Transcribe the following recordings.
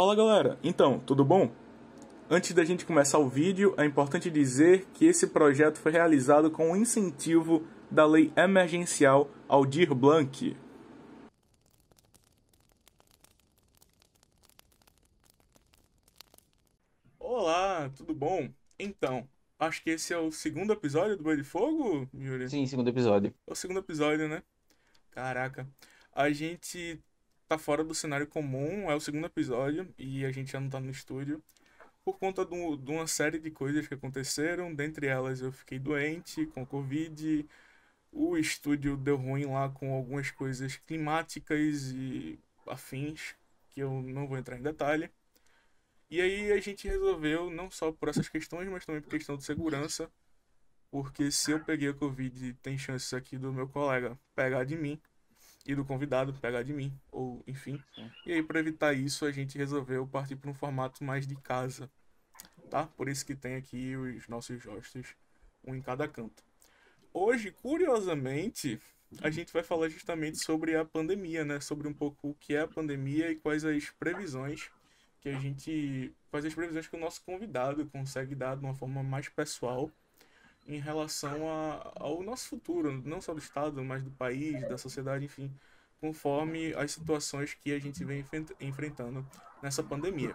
Fala galera, então, tudo bom? Antes da gente começar o vídeo, é importante dizer que esse projeto foi realizado com o incentivo da Lei Emergencial Aldir Blanc. Olá, tudo bom? Então, acho que esse é o segundo episódio do Boi de Fogo, Yuri? Sim, segundo episódio. É o segundo episódio, né? Caraca, a gente tá fora do cenário comum, é o segundo episódio e a gente já não tá no estúdio. Por conta de uma série de coisas que aconteceram, dentre elas eu fiquei doente com Covid, o estúdio deu ruim lá com algumas coisas climáticas e afins, que eu não vou entrar em detalhe. E aí a gente resolveu, não só por essas questões, mas também por questão de segurança, porque se eu peguei a Covid, tem chances aqui do meu colega pegar de mim e do convidado pegar de mim, ou enfim. Sim. E aí, para evitar isso, a gente resolveu partir para um formato mais de casa, tá? Por isso que tem aqui os nossos hosts, um em cada canto. Hoje, curiosamente, a gente vai falar justamente sobre a pandemia, né? Sobre um pouco o que é a pandemia e quais as previsões que a gente... Quais as previsões que o nosso convidado consegue dar de uma forma mais pessoal em relação ao nosso futuro, não só do Estado, mas do país, da sociedade, enfim, conforme as situações que a gente vem enfrentando nessa pandemia.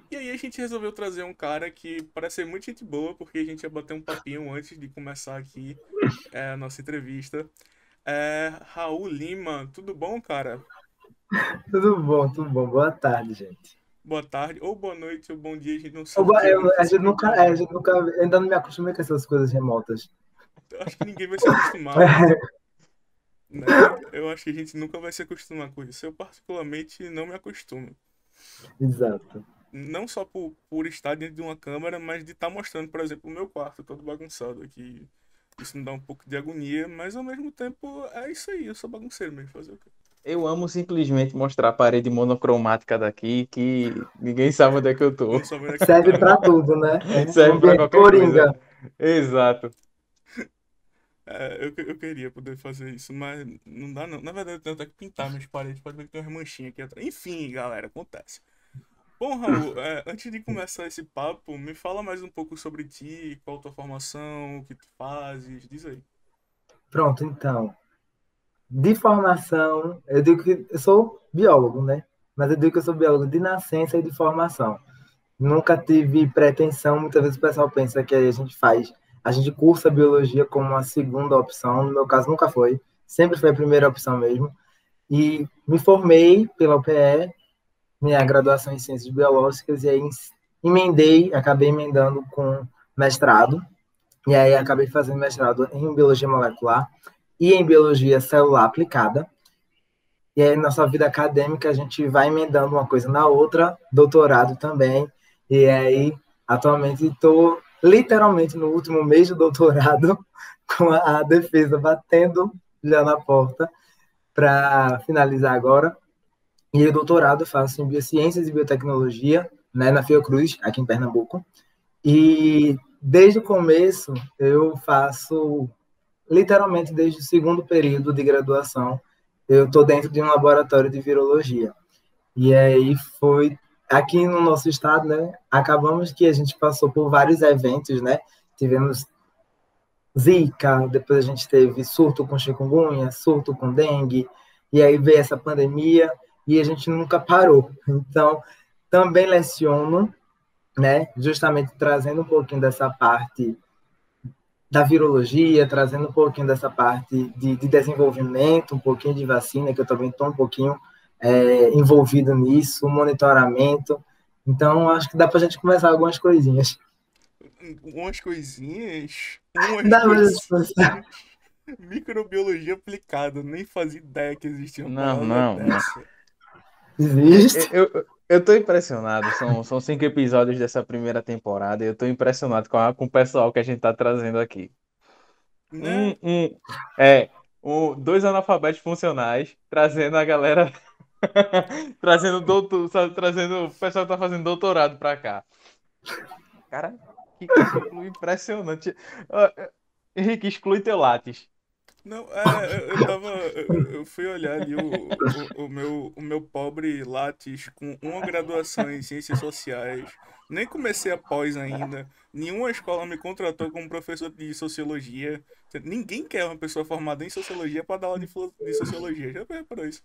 E aí a gente resolveu trazer um cara que parece ser muito gente boa, porque a gente ia bater um papinho antes de começar aqui a nossa entrevista. Raul Lima, tudo bom, cara? Tudo bom, tudo bom. Boa tarde, gente. Boa tarde, ou boa noite, ou bom dia, a gente não sabe o dia A gente oficialmente nunca, do a ano. gente nunca, eu ainda não me acostumei com essas coisas remotas. Eu acho que ninguém vai se acostumar, né? Eu acho que a gente nunca vai se acostumar com isso. Eu particularmente não me acostumo. Exato. Não só por estar dentro de uma câmera, mas de estar mostrando, por exemplo, o meu quarto todo bagunçado aqui. Isso me dá um pouco de agonia, mas ao mesmo tempo é isso aí, eu sou bagunceiro mesmo, fazer o quê? Eu amo simplesmente mostrar a parede monocromática daqui que ninguém sabe onde é que eu tô. Não sabe onde é que tu Serve tá, pra né? tudo, né? É um Serve pra ambiente qualquer coisa. coringa. Exato. Eu queria poder fazer isso, mas não dá não. Na verdade, eu tenho até que pintar minhas paredes, pode ver que tem umas manchinhas aqui atrás. Enfim, galera, acontece. Bom, Raul, antes de começar esse papo, me fala mais um pouco sobre ti, qual a tua formação, o que tu fazes, diz aí. Pronto, então. De formação, eu digo que eu sou biólogo, né? Mas eu digo que eu sou biólogo de nascença e de formação. Nunca tive pretensão, muitas vezes o pessoal pensa que a gente cursa biologia como uma segunda opção, no meu caso nunca foi, sempre foi a primeira opção mesmo. E me formei pela UPE, minha graduação em Ciências Biológicas, e aí acabei emendando com mestrado, e aí acabei fazendo mestrado em Biologia Molecular e em Biologia Celular Aplicada. E aí, nossa vida acadêmica, a gente vai emendando uma coisa na outra, doutorado também, e aí, atualmente, estou literalmente no último mês do doutorado, com a defesa batendo já na porta, para finalizar agora. E o doutorado eu faço em Biociências e Biotecnologia, né, na Fiocruz, aqui em Pernambuco. E desde o começo eu faço, literalmente desde o segundo período de graduação, eu estou dentro de um laboratório de virologia. E aí foi aqui no nosso estado, né? Acabamos que a gente passou por vários eventos, né? Tivemos Zika, depois a gente teve surto com chikungunya, surto com dengue, e aí veio essa pandemia e a gente nunca parou. Então, também leciono, né? Justamente trazendo um pouquinho dessa parte da virologia, trazendo um pouquinho dessa parte de desenvolvimento, um pouquinho de vacina, que eu também estou um pouquinho envolvido nisso, monitoramento. Então, acho que dá para a gente começar algumas coisinhas. Umas coisinhas. Umas Dá para a gente começar. coisinhas. Microbiologia aplicada. Nem fazia ideia que existia uma Não, palavra não, não. dessa. Existe. Eu tô impressionado. São 5 episódios dessa primeira temporada e eu tô impressionado com o pessoal que a gente tá trazendo aqui. Um, Né? um, é, dois analfabetos funcionais trazendo a galera, trazendo doutor, trazendo o pessoal que tá fazendo doutorado pra cá. Cara, que currículo impressionante. Henrique, exclui teu Lattes. Não, eu fui olhar ali o meu pobre Lattes com uma graduação em Ciências Sociais. Nem comecei a pós ainda. Nenhuma escola me contratou como professor de Sociologia. Ninguém quer uma pessoa formada em Sociologia para dar aula de Sociologia. Já reparou isso?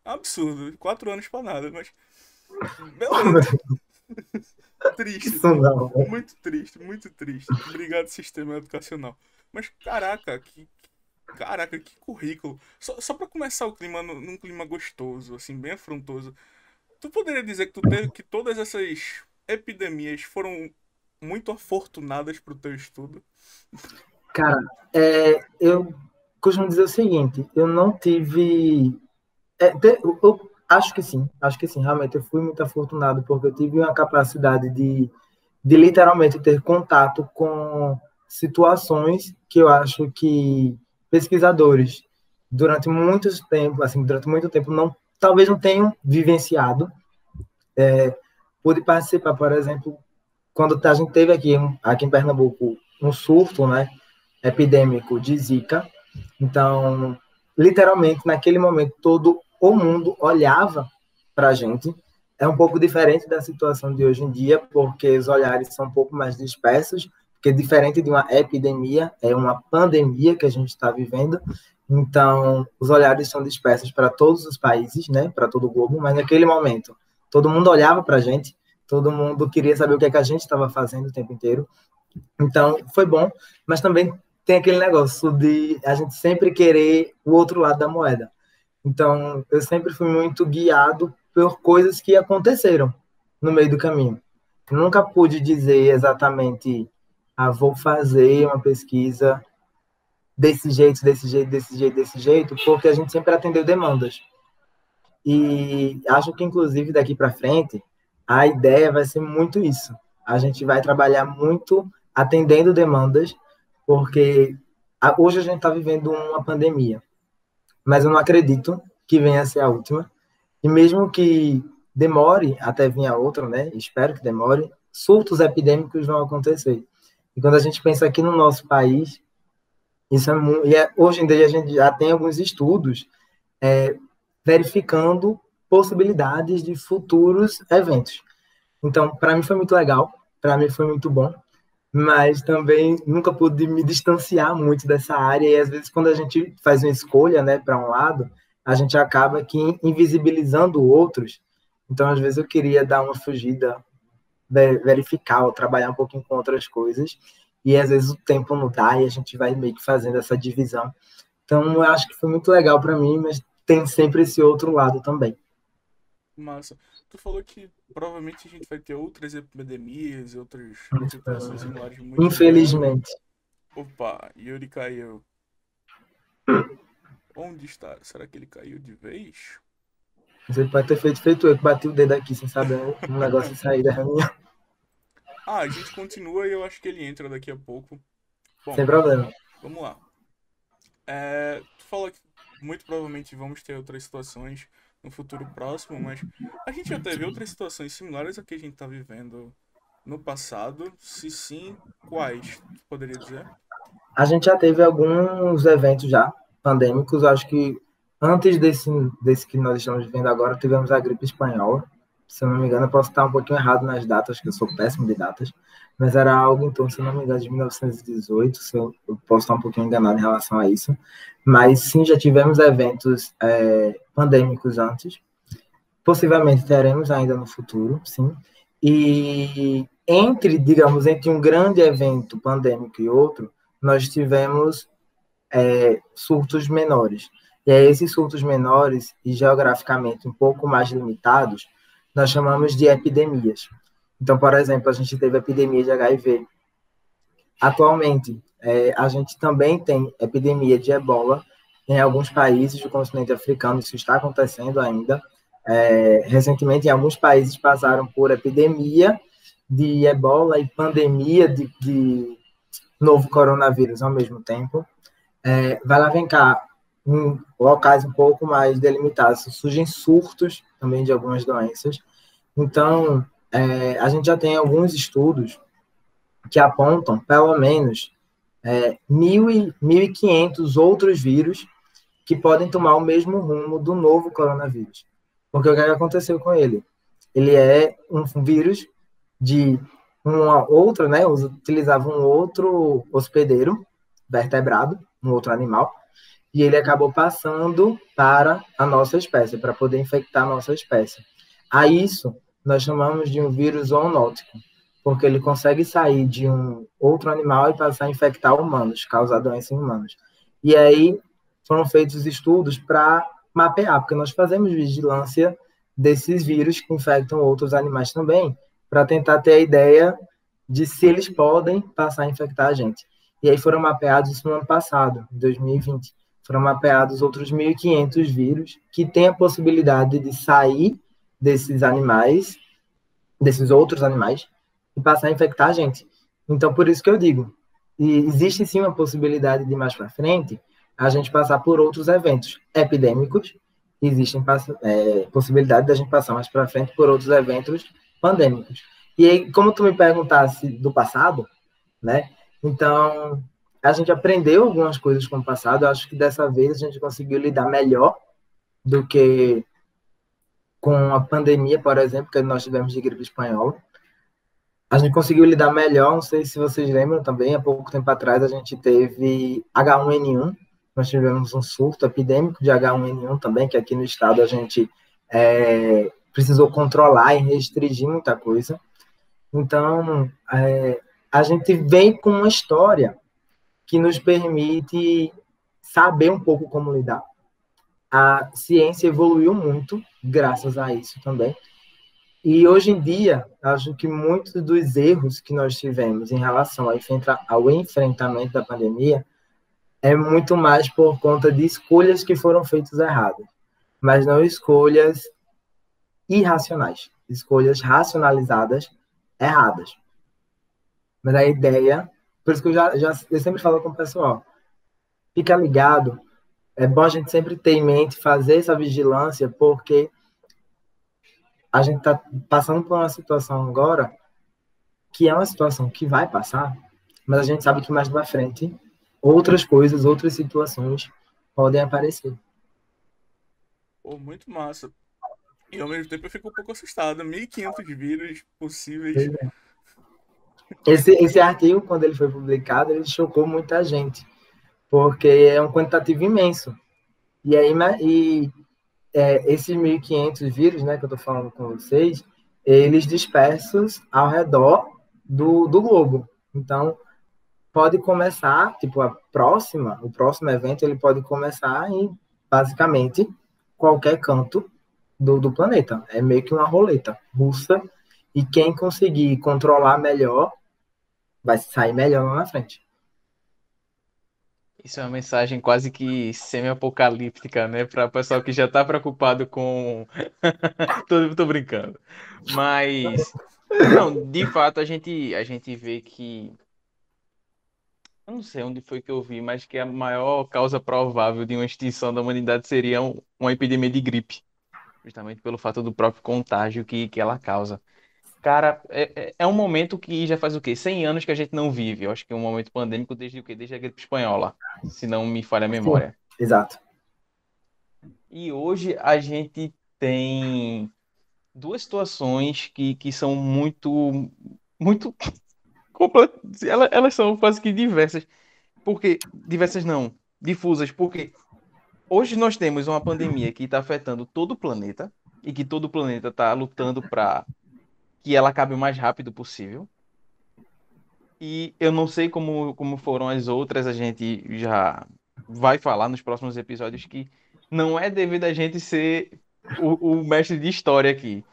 Absurdo. 4 anos para nada, mas... Beleza. Triste. Isso não. Muito triste, muito triste. Obrigado, sistema educacional. Mas, caraca, que currículo. Só para começar o clima num clima gostoso, assim, bem afrontoso. Tu poderia dizer que tu teve que todas essas epidemias foram muito afortunadas pro teu estudo? Cara, eu costumo dizer o seguinte, eu não tive... eu acho que sim, realmente eu fui muito afortunado, porque eu tive uma capacidade de literalmente ter contato com situações que eu acho que pesquisadores durante muito tempo talvez não tenham vivenciado. Pude participar, por exemplo, quando a gente teve aqui em Pernambuco um surto, né, epidêmico de Zika. Então, literalmente, naquele momento, todo o mundo olhava para a gente. É um pouco diferente da situação de hoje em dia, porque os olhares são um pouco mais dispersos, porque diferente de uma epidemia, é uma pandemia que a gente está vivendo. Então, os olhares são dispersos para todos os países, né, para todo o globo, mas naquele momento, todo mundo olhava para a gente, todo mundo queria saber o que é que a gente estava fazendo o tempo inteiro. Então, foi bom, mas também tem aquele negócio de a gente sempre querer o outro lado da moeda. Então, eu sempre fui muito guiado por coisas que aconteceram no meio do caminho. Eu nunca pude dizer exatamente, vou fazer uma pesquisa desse jeito, desse jeito, desse jeito, desse jeito, porque a gente sempre atendeu demandas. E acho que, inclusive, daqui para frente, a ideia vai ser muito isso. A gente vai trabalhar muito atendendo demandas, porque hoje a gente está vivendo uma pandemia, mas eu não acredito que venha a ser a última. E mesmo que demore até vir a outra, né? Espero que demore, surtos epidêmicos vão acontecer. E quando a gente pensa aqui no nosso país, isso é muito. Hoje em dia a gente já tem alguns estudos verificando possibilidades de futuros eventos. Então, para mim foi muito legal, para mim foi muito bom, mas também nunca pude me distanciar muito dessa área, e às vezes quando a gente faz uma escolha, né, para um lado, a gente acaba aqui invisibilizando outros. Então, às vezes eu queria dar uma fugida, verificar ou trabalhar um pouquinho com outras coisas, e às vezes o tempo não dá e a gente vai meio que fazendo essa divisão. Então, eu acho que foi muito legal para mim, mas tem sempre esse outro lado também. Massa. Tu falou que provavelmente a gente vai ter outras epidemias e outras situações similares muito em breve. Infelizmente. Opa, Yuri caiu. Onde está? Será que ele caiu de vez? Você pode ter feito eu, que bati o dedo aqui sem saber um negócio de sair da reunião. A gente continua e eu acho que ele entra daqui a pouco. Bom, Sem problema. vamos lá. Tu falou que muito provavelmente vamos ter outras situações no futuro próximo, mas a gente já teve outras situações similares a que a gente está vivendo no passado? Se sim, quais? Tu poderia dizer? A gente já teve alguns eventos já pandêmicos. Acho que antes desse que nós estamos vivendo agora, tivemos a gripe espanhola. Se eu não me engano, eu posso estar um pouquinho errado nas datas, que eu sou péssimo de datas, mas era algo em torno, se eu não me engano, de 1918. Eu posso estar um pouquinho enganado em relação a isso. Mas sim, já tivemos eventos pandêmicos antes. Possivelmente teremos ainda no futuro, sim. E digamos, entre um grande evento pandêmico e outro, nós tivemos surtos menores. E aí, esses surtos menores e geograficamente um pouco mais limitados, nós chamamos de epidemias. Então, por exemplo, a gente teve a epidemia de HIV. Atualmente, a gente também tem epidemia de ebola em alguns países do continente africano. Isso está acontecendo ainda. Recentemente, em alguns países passaram por epidemia de ebola e pandemia de novo coronavírus ao mesmo tempo. Vai lá, vem cá, em locais um pouco mais delimitados, surgem surtos também de algumas doenças. Então, a gente já tem alguns estudos que apontam, pelo menos, 1.500 outros vírus que podem tomar o mesmo rumo do novo coronavírus. Porque o que aconteceu com ele? Ele é um vírus de uma outra, né? Utilizava um outro hospedeiro vertebrado, um outro animal, e ele acabou passando para a nossa espécie, para poder infectar a nossa espécie. A isso nós chamamos de um vírus zoonótico, porque ele consegue sair de um outro animal e passar a infectar humanos, causar doença em humanos. E aí foram feitos estudos para mapear, porque nós fazemos vigilância desses vírus que infectam outros animais também, para tentar ter a ideia de se eles podem passar a infectar a gente. E aí foram mapeados isso no ano passado, em 2020. Foram mapeados outros 1.500 vírus que têm a possibilidade de sair desses animais, desses outros animais, e passar a infectar a gente. Então, por isso que eu digo, existe sim uma possibilidade de mais para frente a gente passar por outros eventos epidêmicos, existe possibilidade da gente passar mais para frente por outros eventos pandêmicos. E aí, como tu me perguntasse do passado, né? Então, a gente aprendeu algumas coisas com o passado, eu acho que dessa vez a gente conseguiu lidar melhor do que com a pandemia, por exemplo, que nós tivemos de gripe espanhola. A gente conseguiu lidar melhor, não sei se vocês lembram também, há pouco tempo atrás a gente teve H1N1, nós tivemos um surto epidêmico de H1N1 também, que aqui no estado a gente precisou controlar e restringir muita coisa. Então, a gente vem com uma história que nos permite saber um pouco como lidar. A ciência evoluiu muito graças a isso também. E hoje em dia, acho que muitos dos erros que nós tivemos em relação ao enfrentamento da pandemia é muito mais por conta de escolhas que foram feitas erradas, mas não escolhas irracionais, escolhas racionalizadas erradas. Mas a ideia, por isso que eu sempre falo com o pessoal, fica ligado, é bom a gente sempre ter em mente, fazer essa vigilância, porque a gente está passando por uma situação agora que é uma situação que vai passar, mas a gente sabe que mais para frente outras coisas, outras situações podem aparecer. Pô, muito massa. E ao mesmo tempo eu fico um pouco assustado. 1.500 vírus possíveis. Esse artigo, quando ele foi publicado, ele chocou muita gente, porque é um quantitativo imenso. E aí, esses 1.500 vírus, né, que eu estou falando com vocês, eles dispersos ao redor do globo. Então, pode começar, tipo, o próximo evento, ele pode começar em, basicamente, qualquer canto do planeta. É meio que uma roleta russa, e quem conseguir controlar melhor vai sair melhor lá na frente. Isso é uma mensagem quase que semi-apocalíptica, né? Para o pessoal que já está preocupado com. Tô brincando. Mas, não, de fato, a gente vê que. Eu não sei onde foi que eu vi, mas que a maior causa provável de uma extinção da humanidade seria uma epidemia de gripe. Justamente pelo fato do próprio contágio que ela causa. Cara, é um momento que já faz o quê? 100 anos que a gente não vive. Eu acho que é um momento pandêmico desde o quê? Desde a gripe espanhola, se não me falha a memória. Sim, exato. E hoje a gente tem duas situações que são muito elas são quase que diversas. Porque, diversas não, difusas, porque hoje nós temos uma pandemia que está afetando todo o planeta e que todo o planeta está lutando para que ela acabe o mais rápido possível. E eu não sei como foram as outras, a gente já vai falar nos próximos episódios que não é devido a gente ser o mestre de história aqui.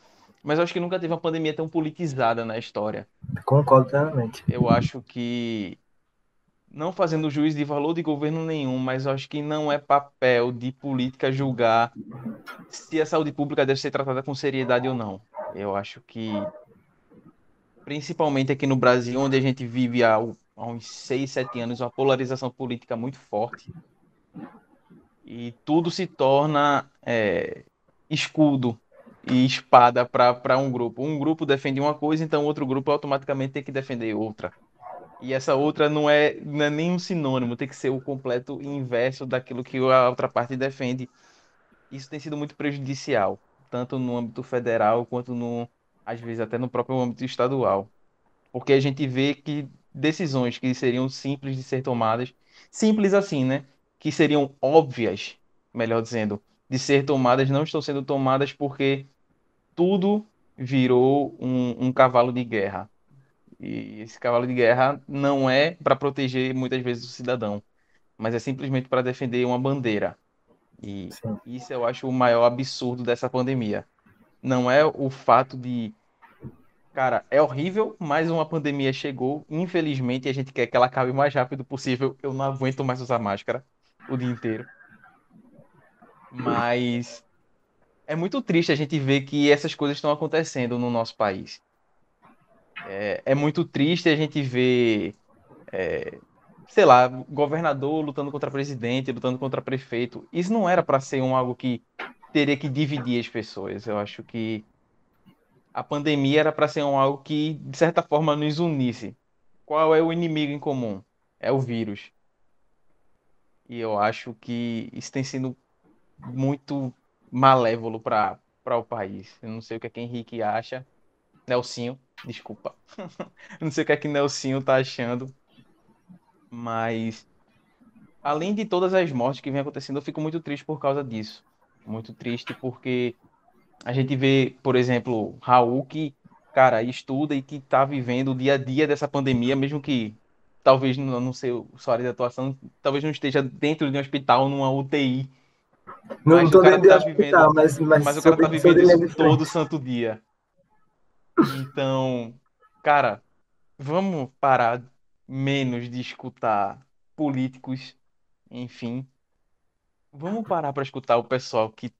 Mas eu acho que nunca teve uma pandemia tão politizada na história. Concordo plenamente. Eu acho que, não fazendo juízo de valor de governo nenhum, mas eu acho que não é papel de política julgar se a saúde pública deve ser tratada com seriedade ou não. Eu acho que, principalmente aqui no Brasil, onde a gente vive há uns 6, 7 anos, uma polarização política muito forte. E tudo se torna escudo e espada para um grupo. Um grupo defende uma coisa, então outro grupo automaticamente tem que defender outra. E essa outra não é nem um sinônimo, tem que ser o completo inverso daquilo que a outra parte defende. Isso tem sido muito prejudicial, tanto no âmbito federal quanto às vezes até no próprio âmbito estadual. Porque a gente vê que decisões que seriam simples de ser tomadas, simples assim, né? Que seriam óbvias, melhor dizendo, de ser tomadas, não estão sendo tomadas porque tudo virou um cavalo de guerra. E esse cavalo de guerra não é para proteger muitas vezes o cidadão, mas é simplesmente para defender uma bandeira. E Sim. isso eu acho o maior absurdo dessa pandemia. Não é o fato de, cara, é horrível, mas uma pandemia chegou, infelizmente, e a gente quer que ela acabe o mais rápido possível. Eu não aguento mais usar máscara o dia inteiro. Mas é muito triste a gente ver que essas coisas estão acontecendo no nosso país. É muito triste a gente ver, sei lá, governador lutando contra presidente, lutando contra prefeito. Isso não era para ser algo que teria que dividir as pessoas. Eu acho que a pandemia era para ser algo que, de certa forma, nos unisse. Qual é o inimigo em comum? É o vírus. E eu acho que isso tem sido muito malévolo para o país. Eu não sei o que é que Henrique acha. Nelsinho, desculpa. Eu não sei o que é que Nelsinho tá achando, mas além de todas as mortes que vem acontecendo, eu fico muito triste por causa disso. Muito triste porque a gente vê, por exemplo, Raul que, cara, estuda e que tá vivendo o dia a dia dessa pandemia, mesmo que talvez não sei sua área de atuação, talvez não esteja dentro de um hospital, numa UTI, Não mas o estou cara dentro de tá vivendo, hospital, mas mas o sou cara tá sou vivendo de linha isso de todo frente. santo dia. Então, cara, vamos parar menos de escutar políticos, enfim. Vamos parar para escutar o pessoal que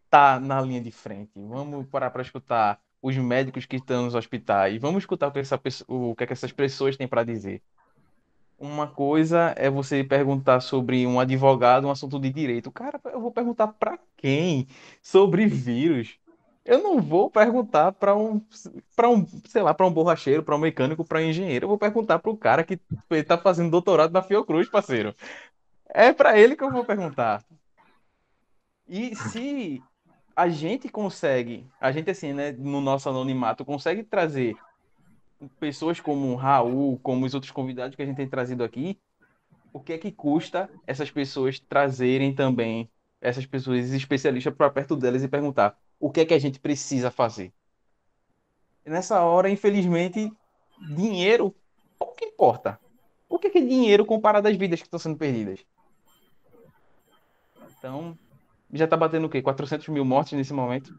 tá na linha de frente. Vamos parar para escutar os médicos que estão nos hospitais. Vamos escutar o que é que essas pessoas têm para dizer. Uma coisa é você perguntar sobre um advogado, um assunto de direito. Cara, eu vou perguntar para quem sobre vírus? Eu não vou perguntar sei lá, para um borracheiro, para um mecânico, para um engenheiro. Eu vou perguntar para o cara que está fazendo doutorado na Fiocruz, parceiro. É para ele que eu vou perguntar. E se a gente consegue, a gente assim, né, no nosso anonimato, consegue trazer pessoas como o Raul, como os outros convidados que a gente tem trazido aqui, o que é que custa essas pessoas trazerem também essas pessoas especialistas para perto delas e perguntar o que é que a gente precisa fazer? E nessa hora, infelizmente, dinheiro pouco importa. O que é dinheiro comparado às vidas que estão sendo perdidas? Então, já tá batendo o quê? 400 mil mortes nesse momento?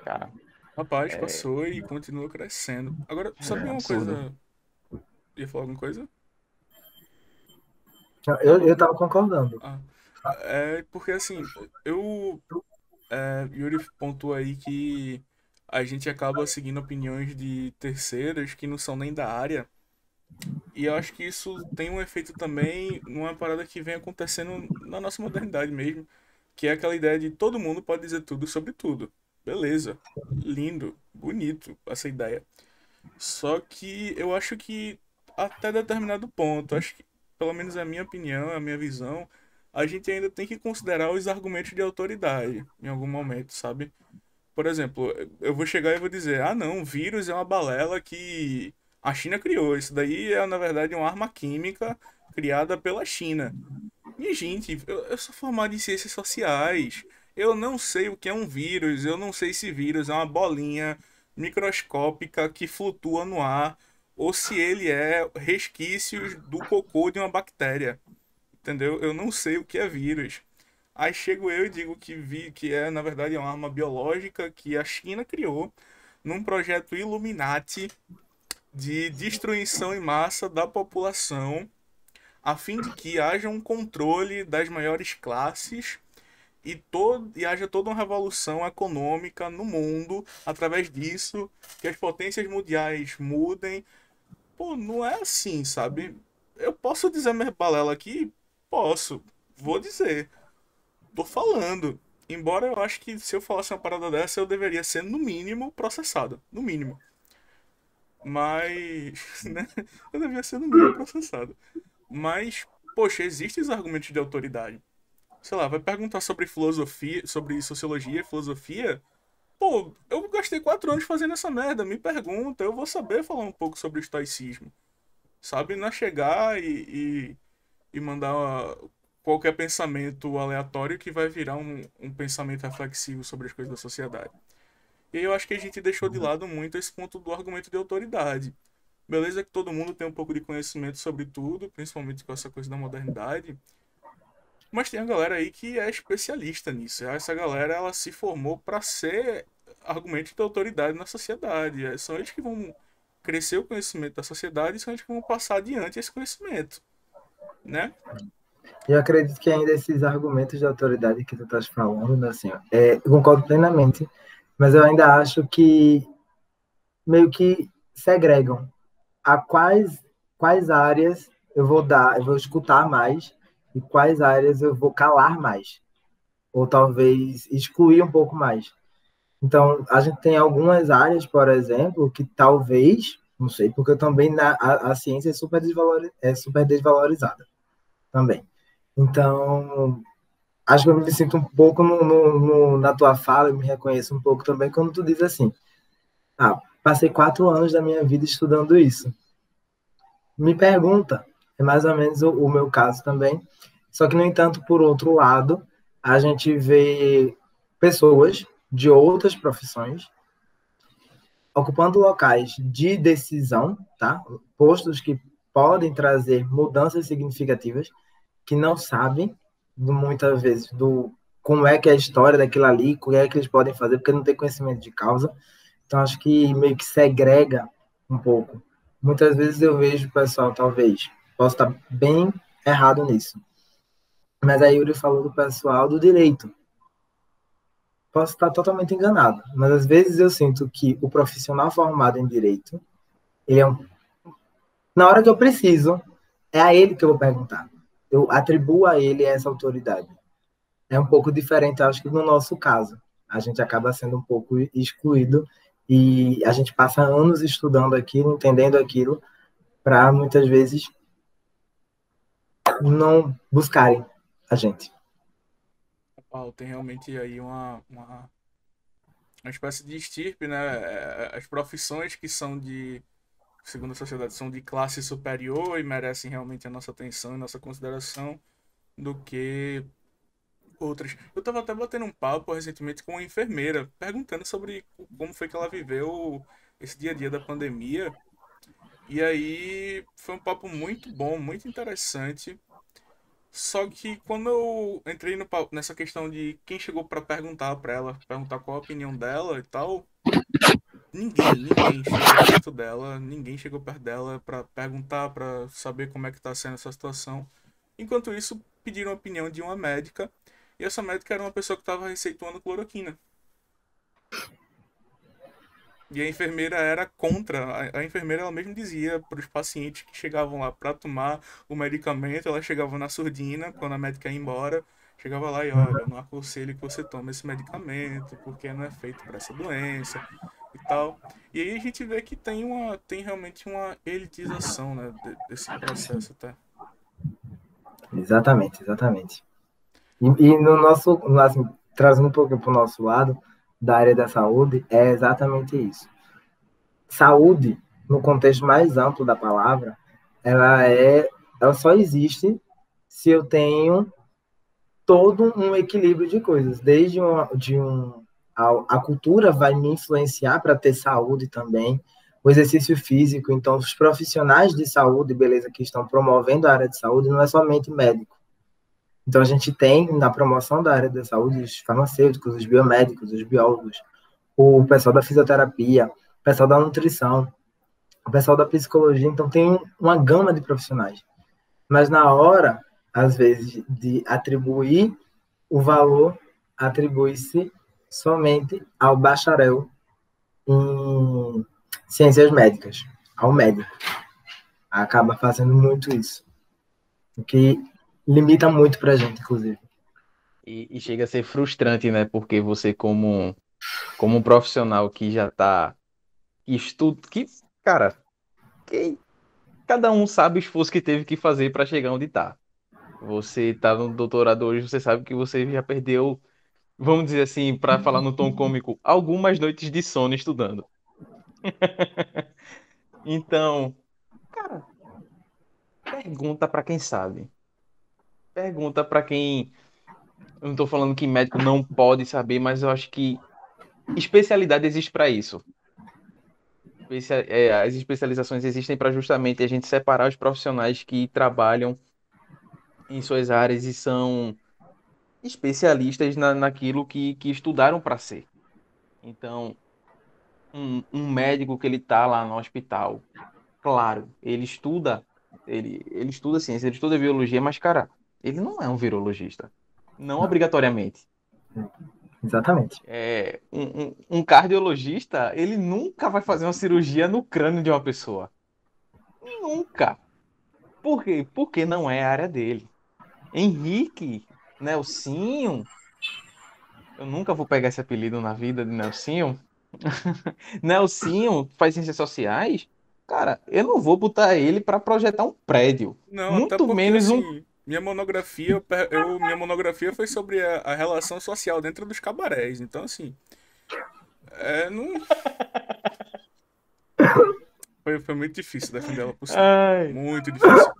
Cara, Rapaz, passou e continua crescendo. Agora, sabe é uma absurdo. coisa? Ia falar alguma coisa? Eu estava concordando. Ah, é porque assim, eu. Yuri pontua aí que a gente acaba seguindo opiniões de terceiros que não são nem da área. E eu acho que isso tem um efeito também numa parada que vem acontecendo na nossa modernidade mesmo, que é aquela ideia de todo mundo pode dizer tudo sobre tudo. Beleza, lindo, bonito essa ideia. Só que eu acho que até determinado ponto, acho que, pelo menos a minha opinião, a minha visão, a gente ainda tem que considerar os argumentos de autoridade em algum momento, sabe? Por exemplo, eu vou chegar e vou dizer: ah, não, o vírus é uma balela que a China criou. Isso daí é, na verdade, uma arma química criada pela China. Minha gente, eu sou formado em ciências sociais. Eu não sei o que é um vírus. Eu não sei se vírus é uma bolinha microscópica que flutua no ar ou se ele é resquícios do cocô de uma bactéria. Entendeu? Eu não sei o que é vírus. Aí chego eu e digo que é, na verdade, uma arma biológica que a China criou num projeto Illuminati de destruição em massa da população, a fim de que haja um controle das maiores classes e haja toda uma revolução econômica no mundo através disso, que as potências mundiais mudem. Pô, não é assim, sabe? Eu posso dizer minha balela aqui? Posso. Vou dizer. Tô falando. Embora eu acho que se eu falasse uma parada dessa, eu deveria ser, no mínimo, processado. No mínimo. Mas, né? Eu devia ser no mínimo processado. Mas, poxa, existem os argumentos de autoridade. Sei lá, vai perguntar sobre filosofia, sobre sociologia e filosofia. Pô, eu gastei 4 anos fazendo essa merda. Me pergunta, eu vou saber falar um pouco sobre o estoicismo. Sabe? Não é chegar e mandar qualquer pensamento aleatório que vai virar um pensamento reflexivo sobre as coisas da sociedade. E aí eu acho que a gente deixou de lado muito esse ponto do argumento de autoridade. Beleza que todo mundo tem um pouco de conhecimento sobre tudo, principalmente com essa coisa da modernidade, mas tem a galera aí que é especialista nisso. Essa galera, ela se formou para ser argumento de autoridade na sociedade. São eles que vão crescer o conhecimento da sociedade e são eles que vão passar adiante esse conhecimento, né? Eu acredito que ainda esses argumentos de autoridade que tu estás falando, né, assim, eu concordo plenamente, mas eu ainda acho que meio que segregam a quais áreas eu vou escutar mais e quais áreas eu vou calar mais, ou talvez excluir um pouco mais. Então, a gente tem algumas áreas, por exemplo, que talvez, não sei, porque também a ciência é super desvalorizada também. Então, acho que eu me sinto um pouco na tua fala, eu me reconheço um pouco também quando tu diz assim, passei 4 anos da minha vida estudando isso. Me pergunta, é mais ou menos o meu caso também. Só que, no entanto, por outro lado, a gente vê pessoas de outras profissões ocupando locais de decisão, tá? Postos que podem trazer mudanças significativas, que não sabem, muitas vezes, do como é que é a história daquilo ali, o que é que eles podem fazer, porque não tem conhecimento de causa. Então, acho que meio que segrega um pouco. Muitas vezes eu vejo o pessoal, talvez, posso estar bem errado nisso, mas a Yuri falou do pessoal do direito. Posso estar totalmente enganado, mas às vezes eu sinto que o profissional formado em direito, ele é na hora que eu preciso, é a ele que eu vou perguntar. Eu atribuo a ele essa autoridade. É um pouco diferente, acho que no nosso caso. A gente acaba sendo um pouco excluído e a gente passa anos estudando aquilo, entendendo aquilo, para muitas vezes não buscarem a gente. Paulo, tem realmente aí uma espécie de estirpe, né? As profissões que são segundo a sociedade, são de classe superior e merecem realmente a nossa atenção e nossa consideração do que outras. Eu tava até batendo um papo recentemente com uma enfermeira, perguntando sobre como foi que ela viveu esse dia a dia da pandemia. E aí foi um papo muito bom, muito interessante. Só que quando eu entrei nessa questão de quem chegou para perguntar para ela, perguntar qual a opinião dela e tal, ninguém chegou perto dela, ninguém chegou perto dela para perguntar, para saber como é que tá sendo essa situação. Enquanto isso, pediram a opinião de uma médica, e essa médica era uma pessoa que estava receituando cloroquina. E a enfermeira era contra. A enfermeira ela mesmo dizia para os pacientes que chegavam lá para tomar o medicamento, ela chegava na surdina, quando a médica ia embora, chegava lá e olha, eu não aconselho que você tome esse medicamento, porque não é feito para essa doença e tal. E aí a gente vê que tem realmente uma elitização, né, desse processo até. Exatamente, exatamente. E no nosso, assim, trazendo um pouco para o nosso lado, da área da saúde, é exatamente isso. Saúde, no contexto mais amplo da palavra, ela só existe se eu tenho todo um equilíbrio de coisas, a cultura vai me influenciar para ter saúde também, o exercício físico, então os profissionais de saúde, beleza, que estão promovendo a área de saúde, não é somente médico. Então a gente tem na promoção da área da saúde os farmacêuticos, os biomédicos, os biólogos, o pessoal da fisioterapia, o pessoal da nutrição, o pessoal da psicologia, então tem uma gama de profissionais. Mas na hora, às vezes, de atribuir o valor, atribui-se somente ao bacharel em ciências médicas, ao médico. Acaba fazendo muito isso, o que limita muito para a gente, inclusive. E chega a ser frustrante, né? Porque você, como um profissional que já está, que estuda, que Cara, cada um sabe o esforço que teve que fazer para chegar onde tá. Você tá no doutorado hoje, você sabe que você já perdeu, vamos dizer assim, para falar no tom cômico, algumas noites de sono estudando. Então, cara, pergunta para quem sabe. Pergunta para quem. Eu não tô falando que médico não pode saber, mas eu acho que especialidade existe para isso. As especializações existem para justamente a gente separar os profissionais que trabalham em suas áreas e são especialistas naquilo que estudaram para ser. Então, um médico que ele tá lá no hospital, claro, ele estuda ciência, ele estuda biologia, mas, cara, ele não é um virologista. Não Não, obrigatoriamente. exatamente. Um cardiologista, ele nunca vai fazer uma cirurgia no crânio de uma pessoa. Nunca. Por quê? Porque não é a área dele. Henrique, Nelsinho, eu nunca vou pegar esse apelido na vida de Nelsinho. Nelsinho faz ciências sociais. Cara, eu não vou botar ele para projetar um prédio. Não, até Muito porque menos um. assim, minha monografia foi sobre a relação social dentro dos cabarés. Então, assim, não, foi muito difícil defender ela por cima. Ai. Muito difícil.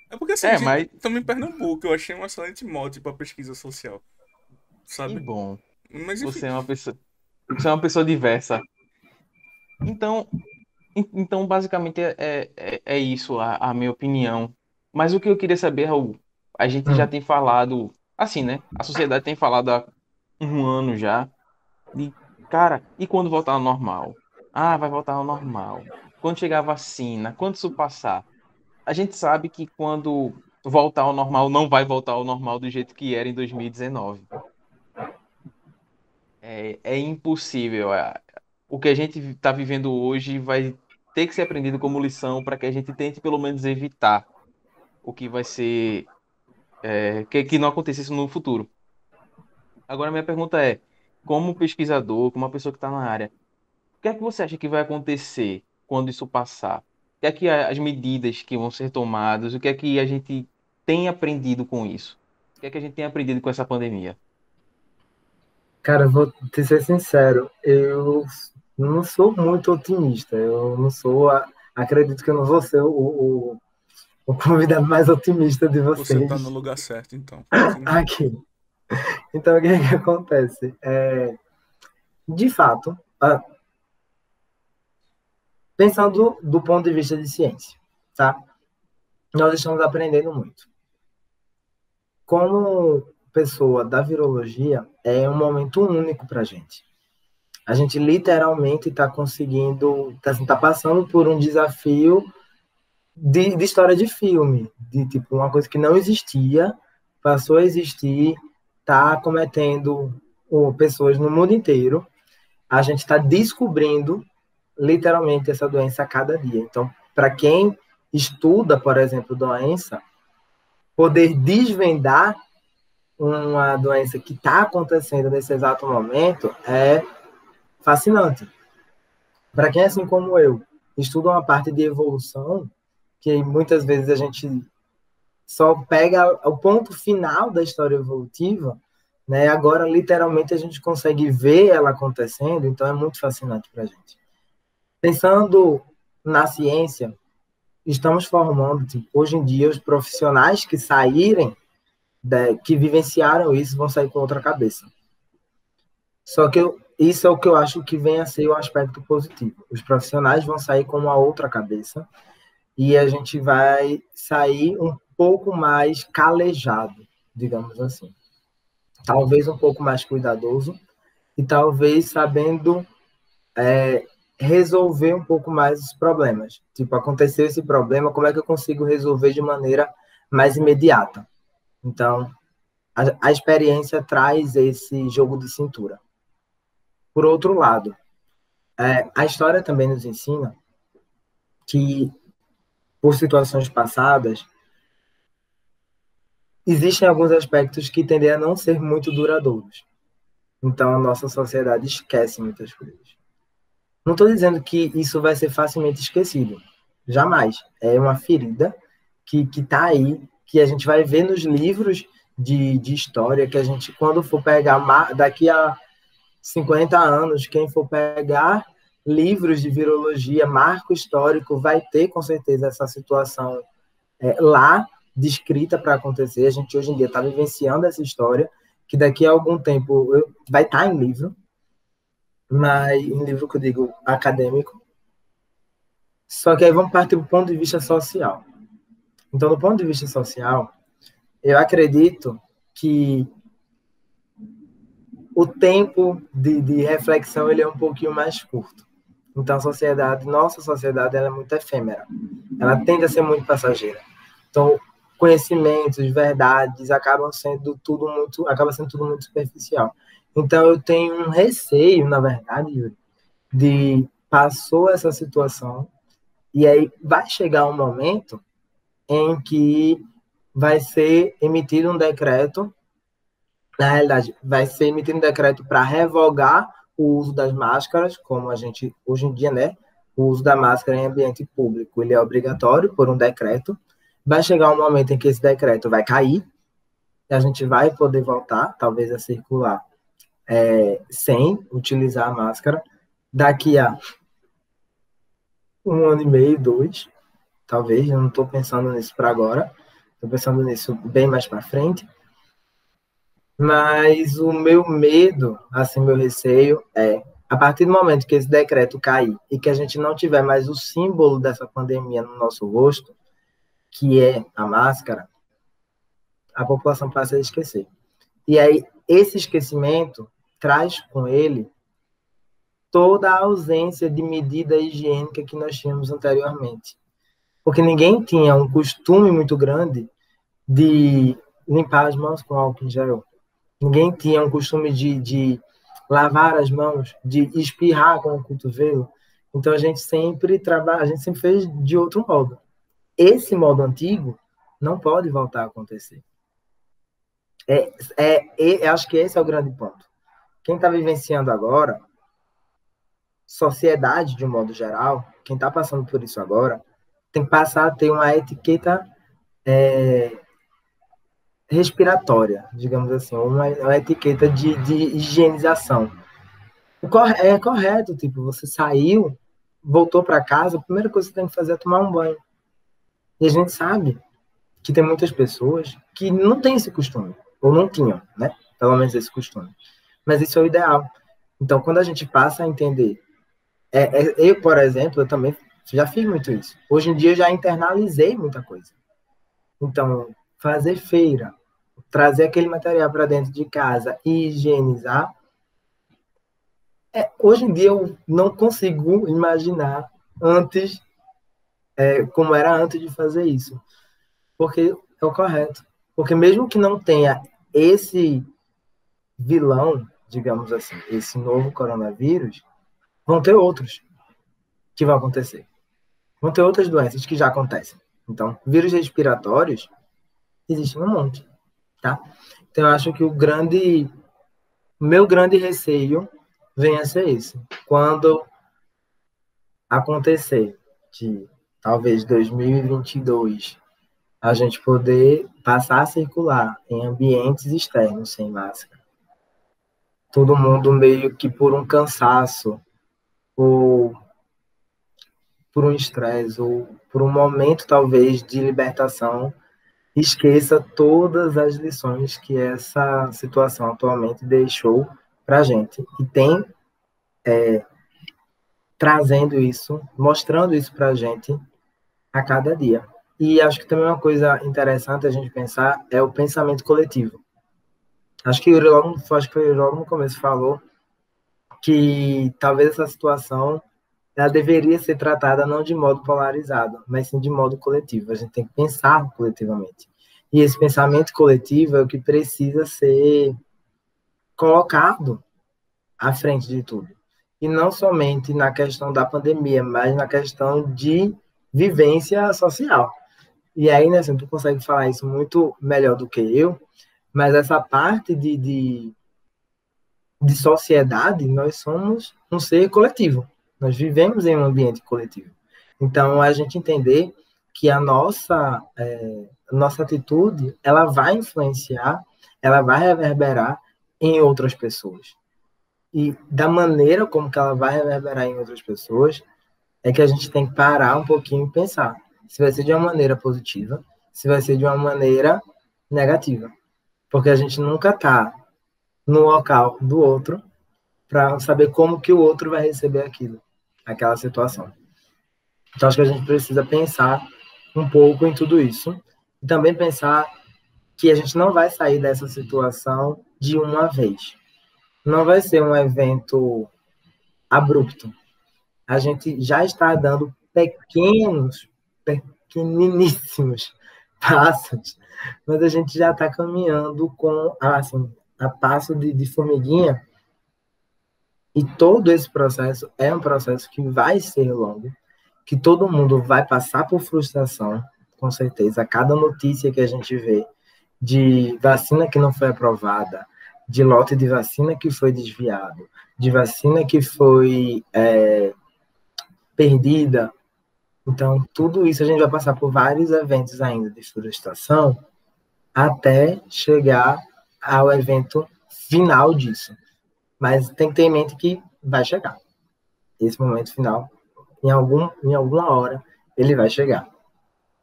É porque assim, Mas estamos em Pernambuco, eu achei um excelente mote para pesquisa social, que sabe? bom. Mas enfim, Você é uma pessoa diversa. Então, então, basicamente, é isso a minha opinião. Mas o que eu queria saber, Raul, a gente já Hum. tem falado, assim, né? A sociedade tem falado há um ano já, de, cara, e quando voltar ao normal? Ah, vai voltar ao normal. Quando chegar a vacina, quando isso passar? A gente sabe que quando voltar ao normal, não vai voltar ao normal do jeito que era em 2019. É impossível. O que a gente está vivendo hoje vai ter que ser aprendido como lição para que a gente tente pelo menos evitar o que vai ser, que não aconteça isso no futuro. Agora, minha pergunta é, como pesquisador, como uma pessoa que está na área, o que é que você acha que vai acontecer quando isso passar? O que é que as medidas que vão ser tomadas, o que é que a gente tem aprendido com isso? O que é que a gente tem aprendido com essa pandemia? Cara, eu vou te ser sincero, eu não sou muito otimista. Eu não sou, acredito que eu não vou ser o convidado mais otimista de você tá no vocês lugar certo, então. Continue. aqui. Então, o que é que acontece? De fato, pensando do ponto de vista de ciência, tá? Nós estamos aprendendo muito. Como pessoa da virologia, é um momento único para a gente. A gente literalmente está conseguindo, tá passando por um desafio de história de filme, de tipo uma coisa que não existia, passou a existir, está cometendo pessoas no mundo inteiro. A gente está descobrindo literalmente essa doença a cada dia. Então, para quem estuda, por exemplo, doença, poder desvendar uma doença que está acontecendo nesse exato momento é fascinante. Para quem, assim como eu, estuda uma parte de evolução, que muitas vezes a gente só pega o ponto final da história evolutiva, né? Agora, literalmente, a gente consegue ver ela acontecendo, então é muito fascinante para a gente. Pensando na ciência, estamos formando, tipo, hoje em dia, os profissionais que saírem, que vivenciaram isso, vão sair com outra cabeça. Só que isso é o que eu acho que vem a ser o aspecto positivo. Os profissionais vão sair com uma outra cabeça e a gente vai sair um pouco mais calejado, digamos assim. Talvez um pouco mais cuidadoso e talvez sabendo resolver um pouco mais os problemas. Tipo, aconteceu esse problema, como é que eu consigo resolver de maneira mais imediata? Então, a experiência traz esse jogo de cintura. Por outro lado, a história também nos ensina que, por situações passadas, existem alguns aspectos que tendem a não ser muito duradouros. Então, a nossa sociedade esquece muitas coisas. Não estou dizendo que isso vai ser facilmente esquecido. Jamais. É uma ferida que está aí, que a gente vai ver nos livros de história, que a gente, quando for pegar, daqui a 50 anos, quem for pegar livros de virologia, marco histórico, vai ter, com certeza, essa situação lá descrita para acontecer. A gente, hoje em dia, está vivenciando essa história, que daqui a algum tempo vai estar em livro, mas em livro que eu digo acadêmico. Só que aí vamos partir do ponto de vista social. Então, do ponto de vista social, eu acredito que o tempo de reflexão ele é um pouquinho mais curto. Então, nossa sociedade, ela é muito efêmera. Ela tende a ser muito passageira. Então, conhecimentos, verdades, acaba sendo tudo muito superficial. Então, eu tenho um receio, na verdade, Yuri, de passou essa situação e aí vai chegar um momento em que vai ser emitido um decreto, na realidade, vai ser emitido um decreto para revogar o uso das máscaras, como a gente, hoje em dia, né, o uso da máscara em ambiente público, ele é obrigatório por um decreto. Vai chegar um momento em que esse decreto vai cair, e a gente vai poder voltar, talvez, a circular sem utilizar a máscara, daqui a 1 ano e meio, 2, talvez, eu não estou pensando nisso para agora, estou pensando nisso bem mais para frente, mas o meu medo, assim, meu receio a partir do momento que esse decreto cair e que a gente não tiver mais o símbolo dessa pandemia no nosso rosto, que é a máscara, a população passa a esquecer. E aí, esse esquecimento traz com ele toda a ausência de medida higiênica que nós tínhamos anteriormente. Porque ninguém tinha um costume muito grande de limpar as mãos com álcool em gel. Ninguém tinha um costume de lavar as mãos, de espirrar com o cotovelo. Então, a gente sempre fez de outro modo. Esse modo antigo não pode voltar a acontecer. Acho que esse é o grande ponto. Quem está vivenciando agora, sociedade de um modo geral, quem está passando por isso agora, tem que passar a ter uma etiqueta respiratória, digamos assim, uma etiqueta de higienização. É correto, tipo, você saiu, voltou para casa, a primeira coisa que você tem que fazer é tomar um banho. E a gente sabe que tem muitas pessoas que não têm esse costume, ou não tinham, né? Pelo menos esse costume. Mas isso é o ideal. Então, quando a gente passa a entender, eu, por exemplo, eu também já fiz muito isso. Hoje em dia, eu já internalizei muita coisa. Então, fazer feira, trazer aquele material para dentro de casa e higienizar, hoje em dia eu não consigo imaginar antes, como era antes de fazer isso. Porque é o correto. Porque mesmo que não tenha esse vilão, digamos assim, esse novo coronavírus, vão ter outros que vão acontecer. Vão ter outras doenças que já acontecem. Então, vírus respiratórios existem um monte, tá? Então, eu acho que o meu grande receio vem a ser esse. Quando acontecer de, talvez, 2022, a gente poder passar a circular em ambientes externos sem máscara. Todo mundo meio que por um cansaço, ou por um estresse, ou por um momento, talvez, de libertação, esqueça todas as lições que essa situação atualmente deixou para a gente. E tem trazendo isso, mostrando isso para a gente a cada dia. E acho que também uma coisa interessante a gente pensar é o pensamento coletivo. Acho que o Yuri logo no começo falou que talvez essa situação ela deveria ser tratada não de modo polarizado, mas sim de modo coletivo. A gente tem que pensar coletivamente. E esse pensamento coletivo é o que precisa ser colocado à frente de tudo. E não somente na questão da pandemia, mas na questão de vivência social. E aí, né, assim, tu consegue falar isso muito melhor do que eu, mas essa parte de sociedade, nós somos um ser coletivo. Nós vivemos em um ambiente coletivo. Então, a gente entender que a nossa atitude, ela vai influenciar, ela vai reverberar em outras pessoas. E da maneira como que ela vai reverberar em outras pessoas, é que a gente tem que parar um pouquinho e pensar se vai ser de uma maneira positiva, se vai ser de uma maneira negativa. Porque a gente nunca está no local do outro para saber como que o outro vai receber aquilo, aquela situação. Então, acho que a gente precisa pensar um pouco em tudo isso e também pensar que a gente não vai sair dessa situação de uma vez. Não vai ser um evento abrupto. A gente já está dando pequeniníssimos passos, mas a gente já está caminhando com, assim, a passo de formiguinha, e todo esse processo é um processo que vai ser longo, que todo mundo vai passar por frustração, com certeza. Cada notícia que a gente vê de vacina que não foi aprovada, de lote de vacina que foi desviado, de vacina que foi perdida. Então, tudo isso a gente vai passar por vários eventos ainda de frustração até chegar ao evento final disso. Mas tem que ter em mente que vai chegar. Esse momento final, em alguma hora, ele vai chegar.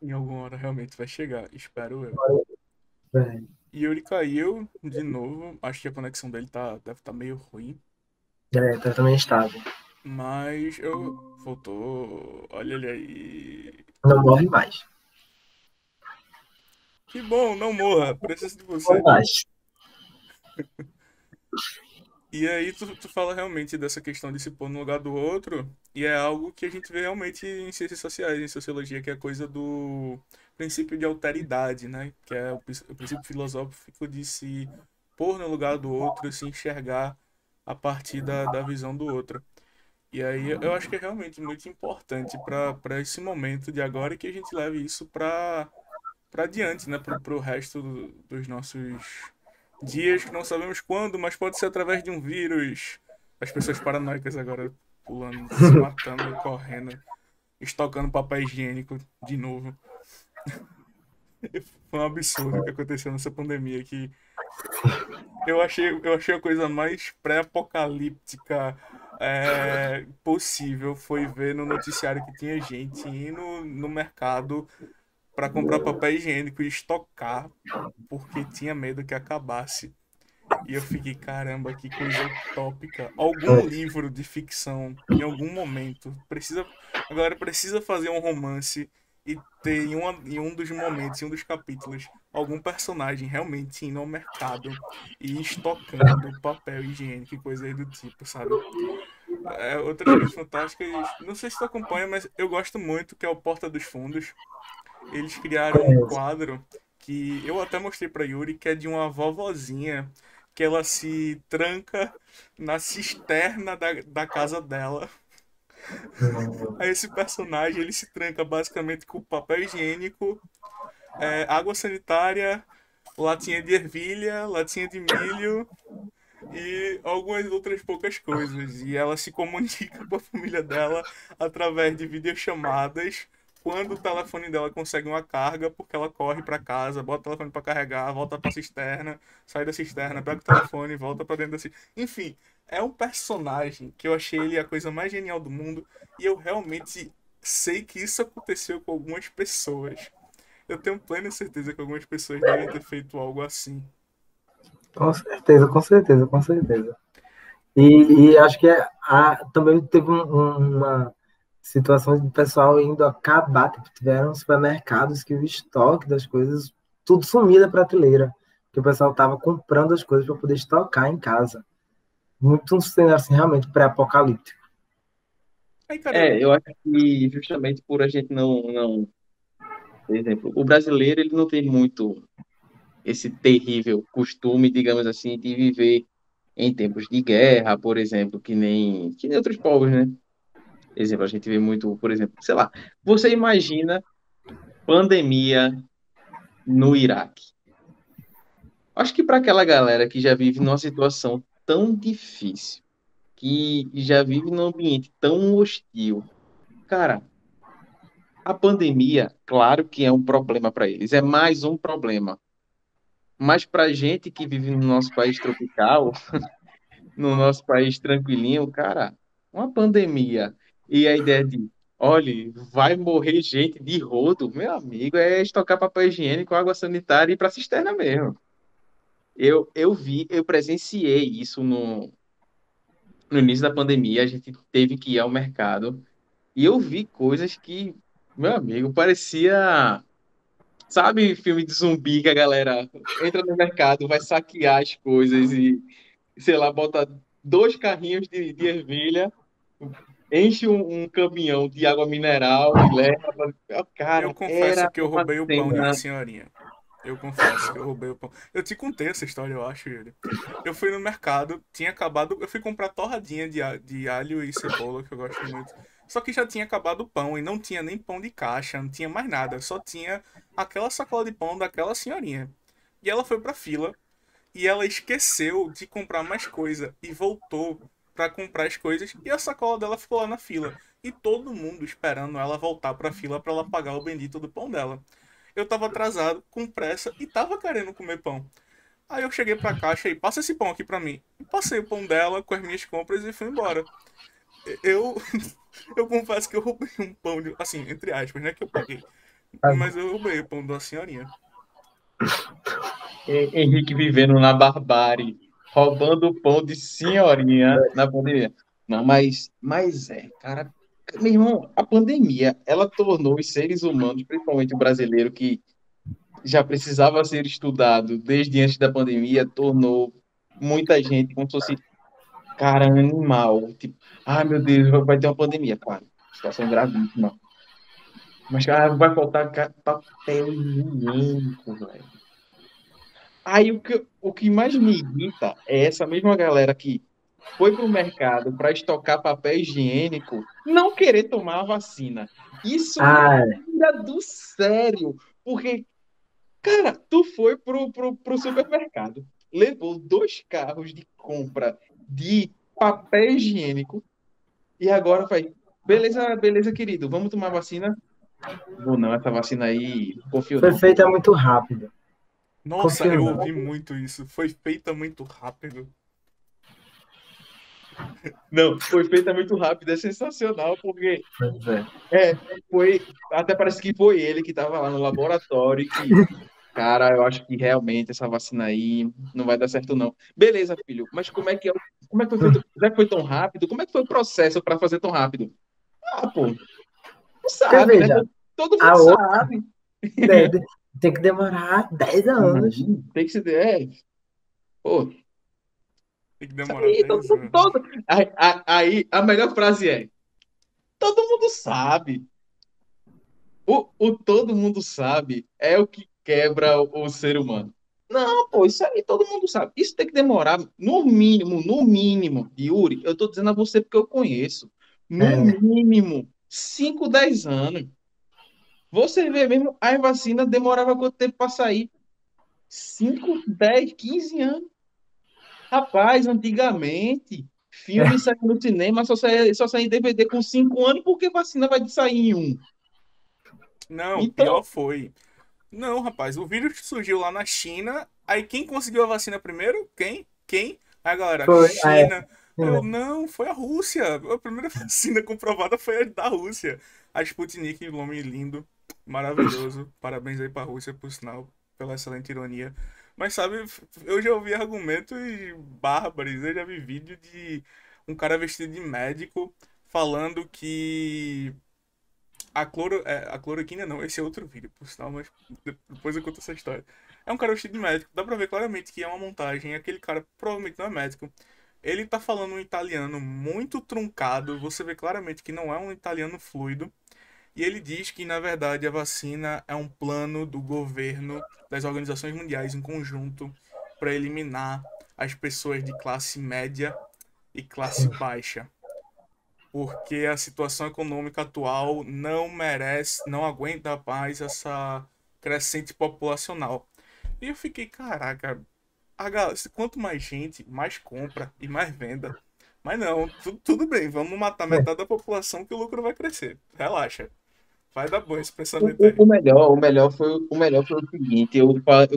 Em alguma hora realmente vai chegar, espero eu. É, E Yuri caiu de novo. Acho que a conexão dele deve estar meio ruim. tá também estável. Mas eu voltou. Olha ele aí. Não morre mais. Que bom, não morra. Preciso de Não você. morre mais. E aí tu fala realmente dessa questão de se pôr no lugar do outro, e é algo que a gente vê realmente em ciências sociais, em sociologia, que é a coisa do princípio de alteridade, né? Que é o princípio filosófico de se pôr no lugar do outro, se enxergar a partir da visão do outro. E aí eu acho que é realmente muito importante para esse momento de agora que a gente leve isso para adiante, né? Pro resto dos nossos dias que não sabemos quando, mas pode ser através de um vírus. As pessoas paranoicas agora pulando, se matando, correndo, estocando papel higiênico de novo. Foi um absurdo o que aconteceu nessa pandemia que eu achei a coisa mais pré-apocalíptica possível foi ver no noticiário que tinha gente indo no mercado para comprar papel higiênico e estocar porque tinha medo que acabasse. E eu fiquei, caramba, que coisa utópica. Algum livro de ficção, em algum momento, a galera precisa fazer um romance e ter em um dos momentos, em um dos capítulos, algum personagem realmente indo ao mercado e estocando papel higiênico e coisas do tipo, sabe? Outras coisas fantásticas, não sei se tu acompanha, mas eu gosto muito, que é o Porta dos Fundos. Eles criaram um Conheço. quadro que eu até mostrei pra Yuri, que é de uma vovozinha que ela se tranca na cisterna da casa dela. Aí esse personagem ele se tranca basicamente com papel higiênico, água sanitária, latinha de ervilha, latinha de milho e algumas outras poucas coisas. E ela se comunica com a família dela através de videochamadas. Quando o telefone dela consegue uma carga, porque ela corre para casa, bota o telefone para carregar, volta para cisterna, sai da cisterna, pega o telefone, volta para dentro da cisterna. Enfim, é um personagem que eu achei ele a coisa mais genial do mundo e eu realmente sei que isso aconteceu com algumas pessoas. Eu tenho plena certeza que algumas pessoas devem ter feito algo assim. Com certeza, com certeza, com certeza. E acho que também teve uma situação de pessoal indo acabar, tipo, tiveram supermercados que o estoque das coisas, tudo sumia da prateleira, que o pessoal estava comprando as coisas para poder estocar em casa. Muito um cenário assim, realmente pré-apocalíptico. Aí, cara, Eu acho que justamente por a gente não, por exemplo, o brasileiro ele não tem muito esse terrível costume, digamos assim, de viver em tempos de guerra, por exemplo, que nem outros povos, né? Exemplo, a gente vê muito, por exemplo, sei lá, você imagina pandemia no Iraque. Acho que para aquela galera que já vive numa situação tão difícil, que já vive num ambiente tão hostil. Cara, a pandemia, claro que é um problema para eles, é mais um problema. Mas para gente que vive no nosso país tropical, no nosso país tranquilinho, cara, uma pandemia e a ideia de, olha, vai morrer gente de rodo, meu amigo, é estocar papel higiênico, água sanitária e ir para cisterna mesmo. Eu presenciei isso no início da pandemia, a gente teve que ir ao mercado e eu vi coisas que, meu amigo, parecia, sabe, filme de zumbi que a galera entra no mercado, vai saquear as coisas e, sei lá, bota dois carrinhos de ervilha, enche um caminhão de água mineral e leva. Eu Cara, confesso era que eu uma roubei o pão de uma cena. senhorinha. Eu confesso que eu roubei o pão. Eu te contei essa história, eu acho, Yuri. Eu fui no mercado, tinha acabado. Eu fui comprar torradinha de alho e cebola, que eu gosto muito. Só que já tinha acabado o pão e não tinha nem pão de caixa, não tinha mais nada. Só tinha aquela sacola de pão daquela senhorinha. E ela foi pra fila e ela esqueceu de comprar mais coisa e voltou pra comprar as coisas e a sacola dela ficou lá na fila. E todo mundo esperando ela voltar pra fila pra ela pagar o bendito do pão dela. Eu tava atrasado, com pressa e tava querendo comer pão. Aí eu cheguei pra caixa e passa esse pão aqui pra mim. E passei o pão dela com as minhas compras e fui embora. Eu eu confesso que eu roubei um pão de, assim, entre aspas, né, que eu paguei. Mas eu roubei o pão da senhorinha. Henrique vivendo na barbárie, roubando o pão de senhorinha na pandemia. Não, mas cara, meu irmão, a pandemia, ela tornou os seres humanos, principalmente o brasileiro, que já precisava ser estudado desde antes da pandemia, tornou muita gente como se fosse, cara, animal. Tipo, ai meu Deus, vai ter uma pandemia, claro, situação gravíssima. Mas, cara, vai faltar papel higiênico, velho. Aí o que mais me irrita é essa mesma galera que foi para o mercado para estocar papel higiênico não querer tomar a vacina. Isso me Ah, tira do sério, porque, cara, tu foi pro supermercado, levou dois carros de compra de papel higiênico e agora vai, beleza, beleza, querido, vamos tomar vacina? Vou não, essa vacina aí, confio foi não. feita muito rápido. Nossa, Confio eu não. ouvi muito isso. Foi feita muito rápido. Não, foi feita muito rápido, é sensacional, porque Pois é. é, até parece que foi ele que estava lá no laboratório e que, cara, eu acho que realmente essa vacina aí não vai dar certo não. Beleza, filho, mas como é que foi feito? Já que foi tão rápido? Como é que foi o processo para fazer tão rápido? Ah, pô, não Porque sabe, né? veja, Todo mundo a outra sabe. tem que demorar 10 anos. Tem que ser, pô, Tem que isso demorar aí, 10 anos. aí a melhor frase é, todo mundo sabe. O todo mundo sabe é o que quebra o ser humano. Não, pô, isso aí todo mundo sabe. Isso tem que demorar, no mínimo, Yuri, eu tô dizendo a você porque eu conheço, no É, mínimo, 5, 10 anos. Você vê mesmo, as vacinas demorava quanto tempo para sair? 5, 10, 15 anos. Rapaz, antigamente, filme é, saía no cinema, só saía em DVD com 5 anos, porque vacina vai sair em um. Não, pior Então, foi. Não, rapaz, o vírus surgiu lá na China. Aí quem conseguiu a vacina primeiro? Quem? Quem? Aí a galera, foi. China. Eu, não, foi a Rússia. A primeira vacina comprovada foi a da Rússia. A Sputnik, nome lindo, maravilhoso. Parabéns aí pra Rússia, por sinal, pela excelente ironia. Mas sabe, eu já ouvi argumentos bárbaros. Eu já vi vídeo de um cara vestido de médico falando que a cloroquina não, esse é outro vídeo, por sinal, mas depois eu conto essa história. É um cara vestido de médico, dá pra ver claramente que é uma montagem, aquele cara provavelmente não é médico. Ele tá falando um italiano muito truncado, você vê claramente que não é um italiano fluido. E ele diz que, na verdade, a vacina é um plano do governo, das organizações mundiais em conjunto, para eliminar as pessoas de classe média e classe baixa, porque a situação econômica atual não merece, não aguenta mais essa crescente populacional. E eu fiquei, caraca, quanto mais gente, mais compra e mais venda, Mas não, tudo bem, vamos matar metade da população que o lucro vai crescer. Relaxa. Vai dar bom esse pensamento aí. O melhor foi o seguinte, eu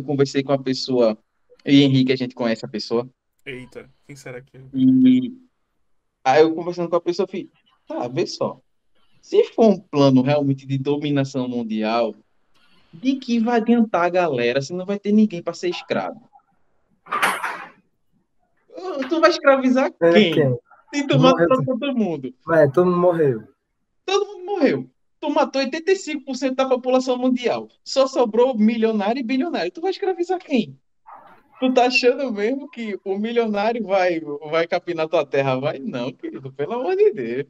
conversei com a pessoa, eu e Henrique, a gente conhece a pessoa, Eita, quem será que é? e aí eu conversando com a pessoa, eu falei, tá, vê só, se for um plano realmente de dominação mundial, de que vai adiantar a galera se não vai ter ninguém para ser escravo? Tu vai escravizar É quem? quem? Se tu Morreu, matou todo mundo. todo mundo morreu. Todo mundo morreu. Tu matou 85% da população mundial. Só sobrou milionário e bilionário. Tu vai escravizar quem? Tu tá achando mesmo que o milionário vai capinar tua terra? Vai? Não, querido, pelo amor de Deus.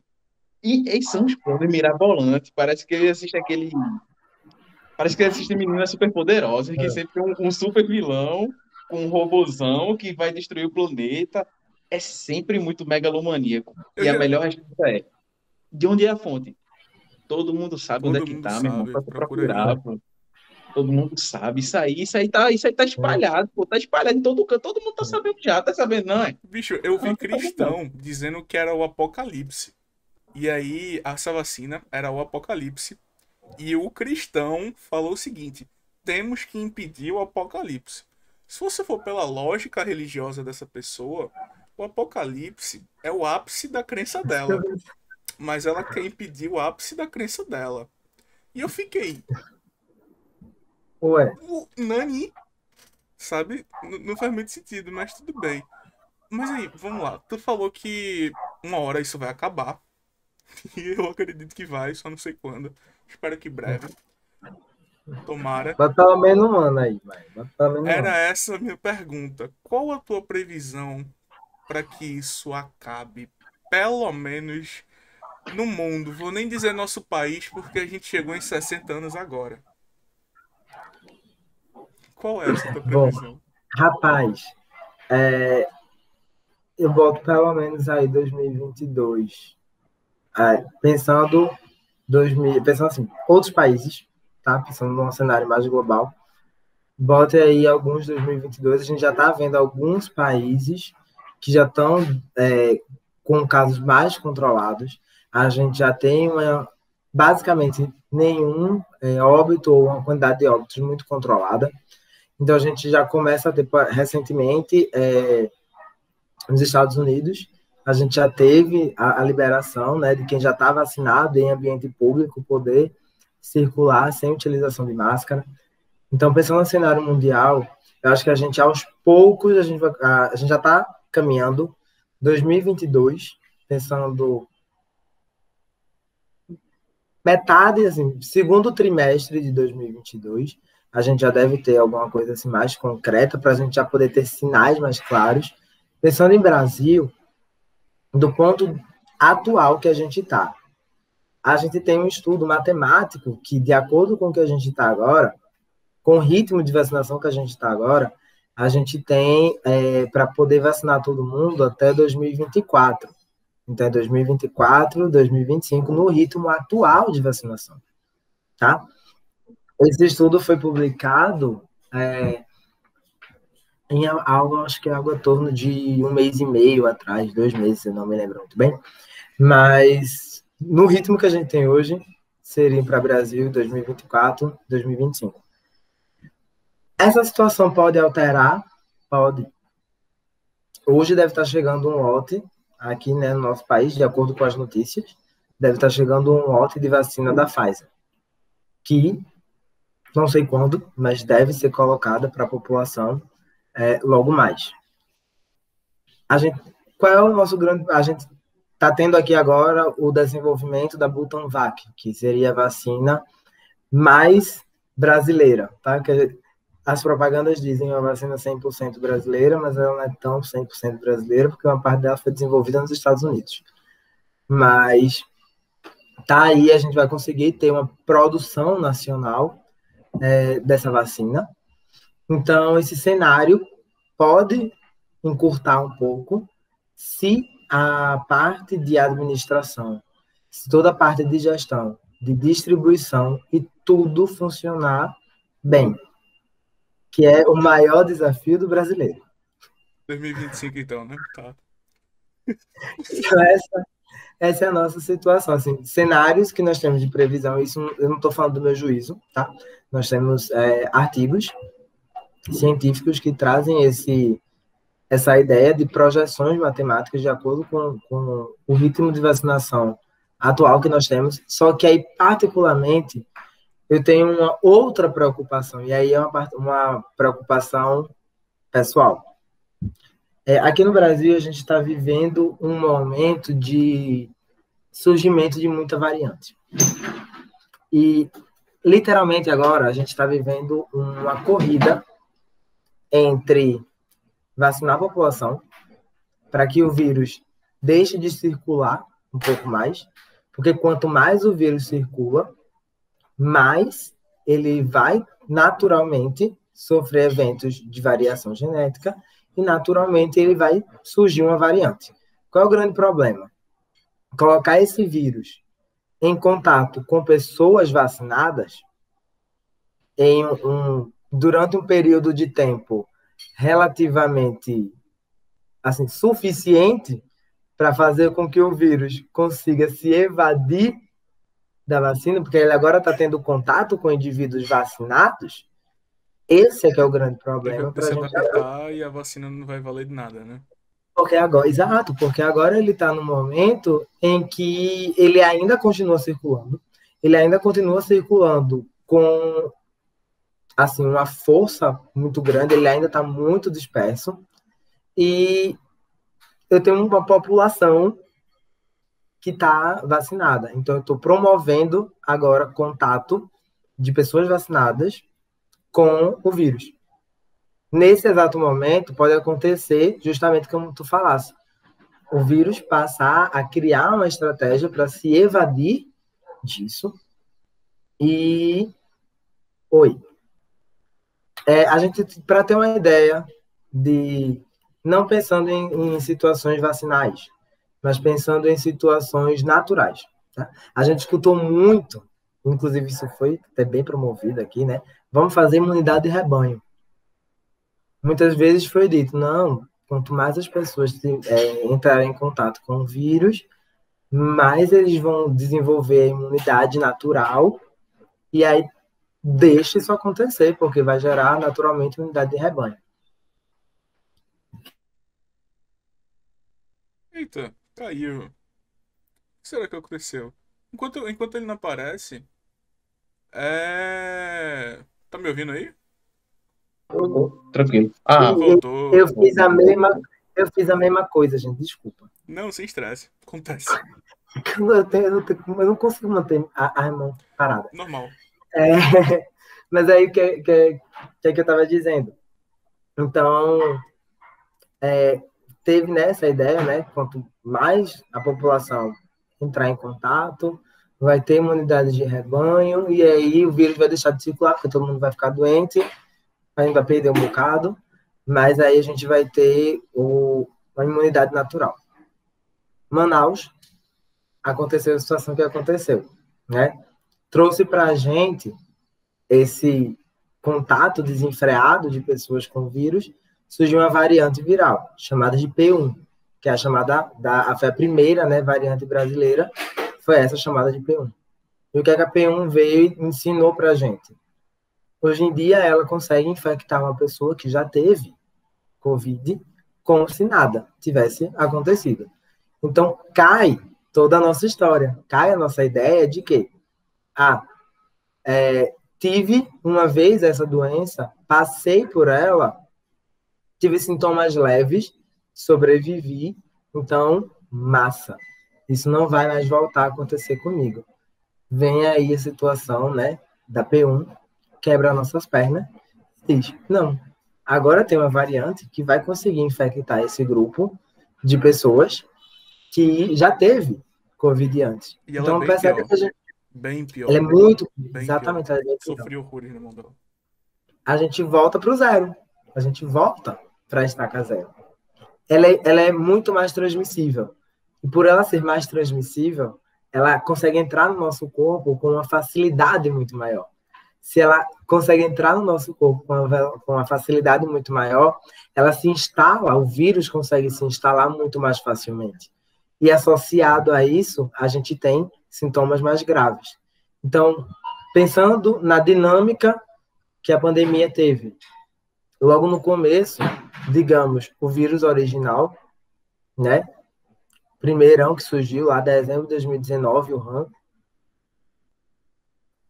E são uns planos mirabolantes. Parece que ele assiste Meninas Superpoderosas, que sempre tem um super vilão com um robozão que vai destruir o planeta. É sempre muito megalomaníaco. Eu E a já... melhor resposta é: de onde é a fonte? Todo mundo sabe onde é Todo que mundo tá, meu irmão. sabe, Só tu procura aí. procurar, pô. Todo mundo sabe. Isso aí tá espalhado, pô. Tá espalhado em todo canto. Todo mundo tá sabendo já. Tá sabendo, não é? Bicho, eu vi Não, tá sabendo, não. cristão dizendo que era o apocalipse. E aí, essa vacina era o apocalipse. E o cristão falou o seguinte: temos que impedir o apocalipse. Se você for pela lógica religiosa dessa pessoa, o apocalipse é o ápice da crença dela. Mas ela quer impedir o ápice da crença dela. E eu fiquei, Ué, Nani? Sabe? Não faz muito sentido, mas tudo bem. Mas aí, vamos lá. Tu falou que uma hora isso vai acabar. E eu acredito que vai, só não sei quando. Espero que breve. Tomara. bota pelo menos um ano aí, vai. Bota pelo menos um Era ano. essa a minha pergunta. Qual a tua previsão para que isso acabe? Pelo menos no mundo. Vou nem dizer nosso país, porque a gente chegou em 60 anos agora. Qual é essa tua Bom, previsão? rapaz, eu boto pelo menos aí 2022. Pensando assim, outros países, tá? Pensando num cenário mais global. Bote aí alguns 2022. A gente já está vendo alguns países que já estão com casos mais controlados. A gente já tem basicamente nenhum óbito ou uma quantidade de óbitos muito controlada. Então a gente já começa a ter recentemente nos Estados Unidos, a gente já teve a liberação, né, de quem já está vacinado em ambiente público poder circular sem utilização de máscara. Então, pensando no cenário mundial, eu acho que a gente, aos poucos, a gente já está caminhando. 2022, pensando metade, assim, segundo trimestre de 2022, a gente já deve ter alguma coisa assim mais concreta para a gente já poder ter sinais mais claros. Pensando em Brasil, do ponto atual que a gente está, a gente tem um estudo matemático que, de acordo com o que a gente está agora, com o ritmo de vacinação que a gente está agora, a gente tem para poder vacinar todo mundo até 2024. Então, é 2024, 2025, no ritmo atual de vacinação. Tá? Esse estudo foi publicado em algo, acho que é algo em torno de 1 mês e meio atrás, 2 meses, eu não me lembro muito bem. Mas, no ritmo que a gente tem hoje, seria para Brasil 2024, 2025. Essa situação pode alterar? Pode. Hoje deve estar chegando um lote aqui, né, no nosso país, de acordo com as notícias, deve estar chegando um lote de vacina da Pfizer, que não sei quando, mas deve ser colocada para a população logo mais. Qual é o nosso grande... A gente está tendo aqui agora o desenvolvimento da Butanvac, que seria a vacina mais brasileira, tá? Que as propagandas dizem uma vacina 100% brasileira, mas ela não é tão 100% brasileira, porque uma parte dela foi desenvolvida nos Estados Unidos. Mas tá aí, a gente vai conseguir ter uma produção nacional dessa vacina. Então, esse cenário pode encurtar um pouco se a parte de administração, se toda a parte de gestão, de distribuição e tudo funcionar bem, que é o maior desafio do brasileiro. 2025 então, né? Tá. Então, essa é a nossa situação. Assim, cenários que nós temos de previsão, isso eu não estou falando do meu juízo, tá? Nós temos artigos científicos que trazem essa ideia de projeções matemáticas de acordo com o ritmo de vacinação atual que nós temos, só que aí, particularmente, eu tenho uma outra preocupação, e aí é uma preocupação pessoal. Aqui no Brasil, a gente está vivendo um momento de surgimento de muita variante. E, literalmente, agora, a gente está vivendo uma corrida entre vacinar a população para que o vírus deixe de circular um pouco mais, porque quanto mais o vírus circula, mais ele vai naturalmente sofrer eventos de variação genética e naturalmente ele vai surgir uma variante. Qual é o grande problema? Colocar esse vírus em contato com pessoas vacinadas durante um período de tempo relativamente assim, suficiente para fazer com que o vírus consiga se evadir da vacina, porque ele agora está tendo contato com indivíduos vacinados. Esse é que é o grande problema para a gente adaptar e a vacina não vai valer de nada, né? Porque agora ele está no momento em que ele ainda continua circulando, com assim, uma força muito grande, ele ainda está muito disperso, e eu tenho uma população que está vacinada. Então, eu estou promovendo agora contato de pessoas vacinadas com o vírus. Nesse exato momento, pode acontecer justamente como tu falasse, o vírus passar a criar uma estratégia para se evadir disso. E... a gente, para ter uma ideia de... Não pensando em situações vacinais, mas pensando em situações naturais. Tá? A gente escutou muito, inclusive isso foi até bem promovido aqui, né? Vamos fazer imunidade de rebanho. Muitas vezes foi dito, não, quanto mais as pessoas entrarem em contato com o vírus, mais eles vão desenvolver a imunidade natural, e aí deixa isso acontecer, porque vai gerar naturalmente imunidade de rebanho. Eita, caiu. O que será que aconteceu? Enquanto ele não aparece. Tá me ouvindo aí? Tranquilo. Voltou. Eu fiz a mesma coisa, gente, desculpa. Não, sem estresse. Acontece. Eu não consigo manter a mão parada. Normal. Mas aí o que eu estava dizendo? Então, teve essa ideia, né? Quanto mais a população entrar em contato, vai ter imunidade de rebanho, e aí o vírus vai deixar de circular, porque todo mundo vai ficar doente, a gente vai perder um bocado, mas aí a gente vai ter uma imunidade natural. Manaus, aconteceu a situação que aconteceu, né? Trouxe para a gente esse contato desenfreado de pessoas com vírus, surgiu uma variante viral, chamada de P1, que é foi a primeira, né, variante brasileira, foi essa chamada de P1. E o que a P1 veio e ensinou para a gente? Hoje em dia, ela consegue infectar uma pessoa que já teve Covid como se nada tivesse acontecido. Então, cai toda a nossa história, cai a nossa ideia de que tive uma vez essa doença, passei por ela, tive sintomas leves, sobrevivi, então, massa. Isso não vai mais voltar a acontecer comigo. Vem aí a situação, né, da P1, quebra nossas pernas, diz, não, agora tem uma variante que vai conseguir infectar esse grupo de pessoas que já teve Covid antes. E ela então, é percebe que a gente... Bem pior. Ela é muito... Bem exatamente. pior. Sofri horrores na mão dela. A gente volta para o zero. A gente volta para a estaca zero. Ela é muito mais transmissível. E por ela ser mais transmissível, ela consegue entrar no nosso corpo com uma facilidade muito maior. se ela consegue entrar no nosso corpo com uma facilidade muito maior, ela se instala, o vírus consegue se instalar muito mais facilmente. E associado a isso, a gente tem sintomas mais graves. Então, pensando na dinâmica que a pandemia teve, logo no começo, digamos, o vírus original, né? Primeirão que surgiu lá em dezembro de 2019, o Wuhan,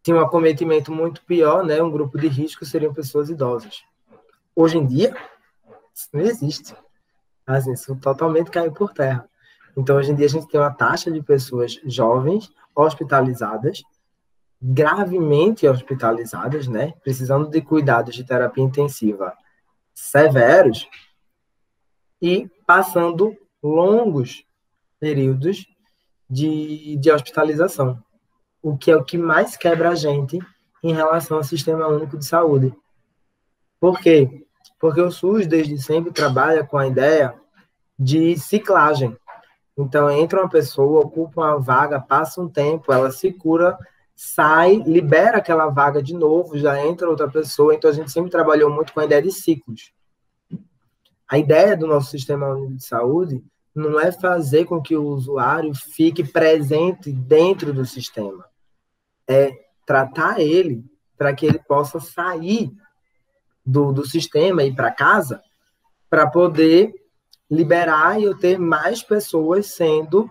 tinha um acometimento muito pior, né? Um grupo de risco seriam pessoas idosas. Hoje em dia, isso não existe. Assim, isso totalmente caiu por terra. Então, hoje em dia, a gente tem uma taxa de pessoas jovens hospitalizadas, gravemente hospitalizadas, né? Precisando de cuidados de terapia intensiva severos e passando longos períodos de hospitalização, o que é o que mais quebra a gente em relação ao Sistema Único de Saúde. Por quê? Porque o SUS, desde sempre, trabalha com a ideia de ciclagem. Então, entra uma pessoa, ocupa uma vaga, passa um tempo, ela se cura, sai, libera aquela vaga de novo, já entra outra pessoa. Então, a gente sempre trabalhou muito com a ideia de ciclos. A ideia do nosso Sistema Único de Saúde não é fazer com que o usuário fique presente dentro do sistema. É tratar ele para que ele possa sair do sistema e ir para casa para poder liberar e eu ter mais pessoas sendo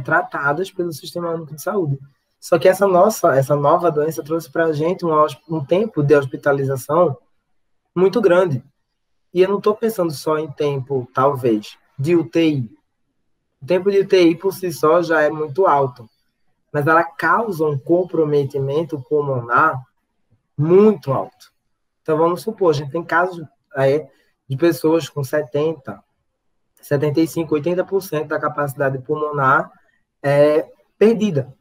tratadas pelo Sistema Único de Saúde. Só que essa nova doença trouxe para a gente um tempo de hospitalização muito grande. E eu não estou pensando só em tempo, talvez, de UTI. O tempo de UTI, por si só, já é muito alto. Mas ela causa um comprometimento pulmonar muito alto. Então, vamos supor, a gente tem casos de pessoas com 70%, 75%, 80% da capacidade pulmonar perdida.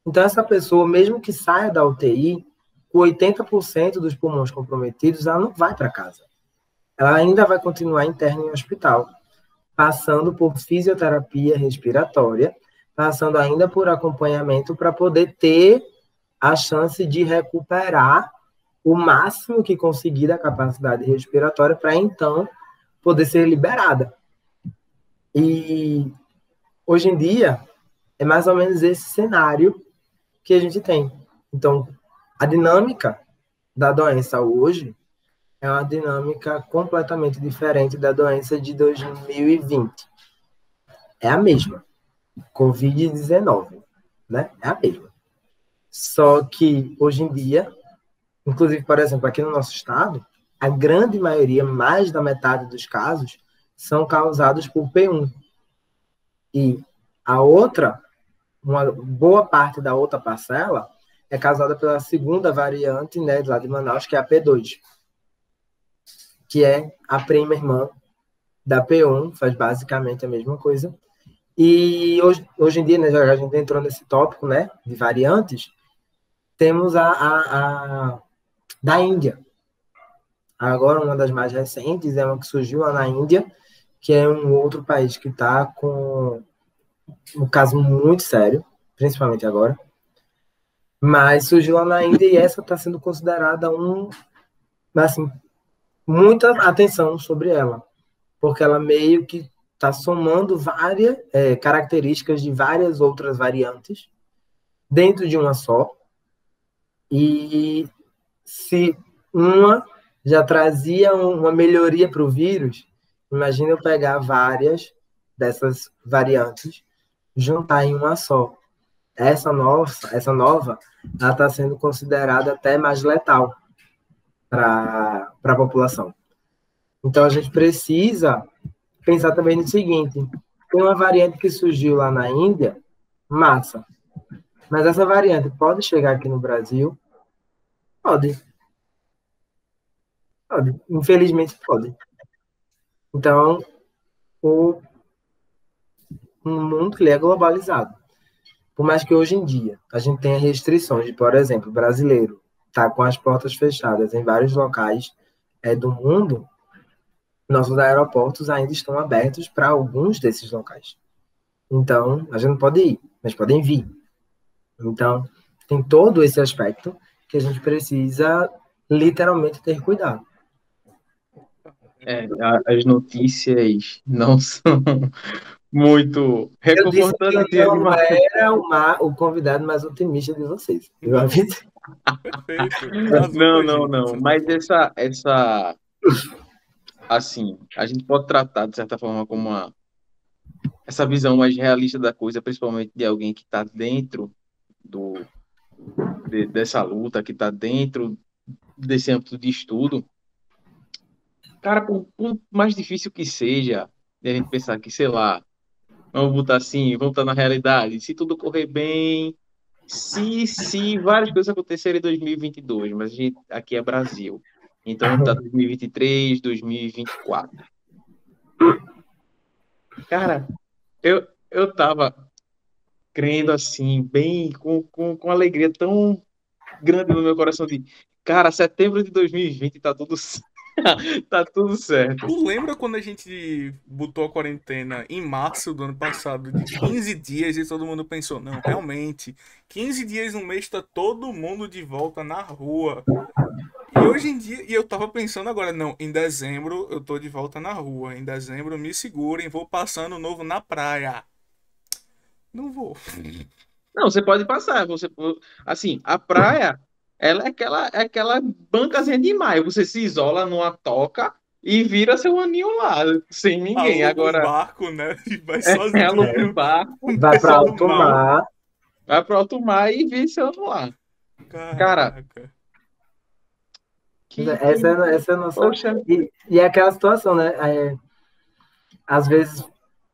Então, essa pessoa, mesmo que saia da UTI, com 80% dos pulmões comprometidos, ela não vai para casa. Ela ainda vai continuar interna em hospital, passando por fisioterapia respiratória, passando ainda por acompanhamento para poder ter a chance de recuperar o máximo que conseguir da capacidade respiratória para, então, poder ser liberada. E, hoje em dia, é mais ou menos esse cenário que a gente tem. Então, a dinâmica da doença hoje é uma dinâmica completamente diferente da doença de 2020. É a mesma. Covid-19, né? É a mesma. Só que, hoje em dia, inclusive, por exemplo, aqui no nosso estado, a grande maioria, mais da metade dos casos, são causados por P1. E a outra, uma boa parte da outra parcela, é causada pela segunda variante, né, lá de Manaus, que é a P2. Que é a prima irmã da P1, faz basicamente a mesma coisa. E hoje em dia, né, já a gente entrou nesse tópico, né, de variantes, temos a da Índia. Agora, uma das mais recentes é uma que surgiu lá na Índia, que é um outro país que está com um caso muito sério, principalmente agora. Mas surgiu lá na Índia e essa está sendo considerada assim, muita atenção sobre ela, porque ela meio que está somando várias características de várias outras variantes dentro de uma só, e se uma já trazia uma melhoria para o vírus, imagina eu pegar várias dessas variantes, juntar em uma só. Essa nova, ela está sendo considerada até mais letal para a população. Então, a gente precisa pensar também no seguinte: tem uma variante que surgiu lá na Índia, massa, mas essa variante pode chegar aqui no Brasil? Pode. Pode. Infelizmente, pode. Então, um mundo que é globalizado. Por mais que hoje em dia a gente tenha restrições de, por exemplo, o brasileiro está com as portas fechadas em vários locais do mundo, nossos aeroportos ainda estão abertos para alguns desses locais. Então, a gente não pode ir, mas podem vir. Então, tem todo esse aspecto que a gente precisa literalmente ter cuidado. As notícias não são muito Eu disse que reconfortantes. eu não era o convidado mais otimista de vocês. Eu Não, avisei. perfeito. Casou com a gente, de Não. certa Mas forma. assim, a gente pode tratar, de certa forma, como essa visão mais realista da coisa, principalmente de alguém que está dentro dessa luta, que está dentro desse âmbito de estudo. Cara, por mais difícil que seja, de a gente pensar que, sei lá, vamos botar assim, vamos estar na realidade, se tudo correr bem, se várias coisas acontecerem em 2022, mas a gente, aqui é Brasil, então vamos estar 2023, 2024. Cara, eu tava crendo assim, bem, com alegria tão grande no meu coração de, cara, setembro de 2020 tá tudo, tá tudo certo. Tu lembra quando a gente botou a quarentena em março do ano passado, de 15 dias, e todo mundo pensou, não, realmente, 15 dias no mês tá todo mundo de volta na rua. E hoje em dia, e eu tava pensando agora, não, em dezembro eu tô de volta na rua, em dezembro me segurem, vou passando novo na praia. Não vou. Não, você pode passar. Assim, a praia, ela é aquela bancazinha de maio. Você se isola numa toca e vira seu aninho lá, sem ninguém. Aluga um Agora, barco, né? E vai aluga um sozinho, barco, Vai para passando alto mal. mar. vai pro alto mar e vive seu ano lá. Cara, Caraca. que, Essa é a nossa. poxa, E é aquela situação, né? Às vezes,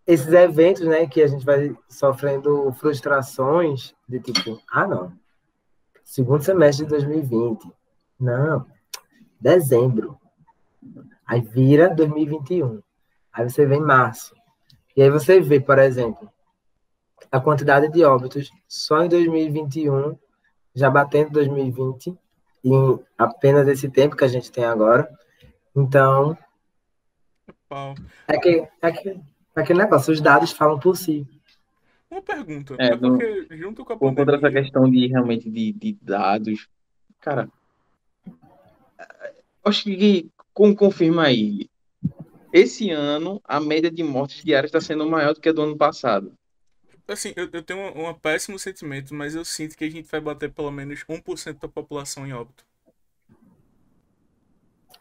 esses eventos, né, que a gente vai sofrendo frustrações de tipo, não, segundo semestre de 2020, não, dezembro, aí vira 2021, aí você vem março, e aí você vê, por exemplo, a quantidade de óbitos só em 2021, já batendo 2020, em apenas esse tempo que a gente tem agora. Então, Pau. aquele negócio, os dados falam por si. Uma pergunta. é, É porque junto com a por conta dessa pandemia, questão de realmente de dados, cara, acho que confirma aí. Esse ano, a média de mortes diárias está sendo maior do que a do ano passado. assim, eu tenho um péssimo sentimento, mas eu sinto que a gente vai bater pelo menos 1% da população em óbito.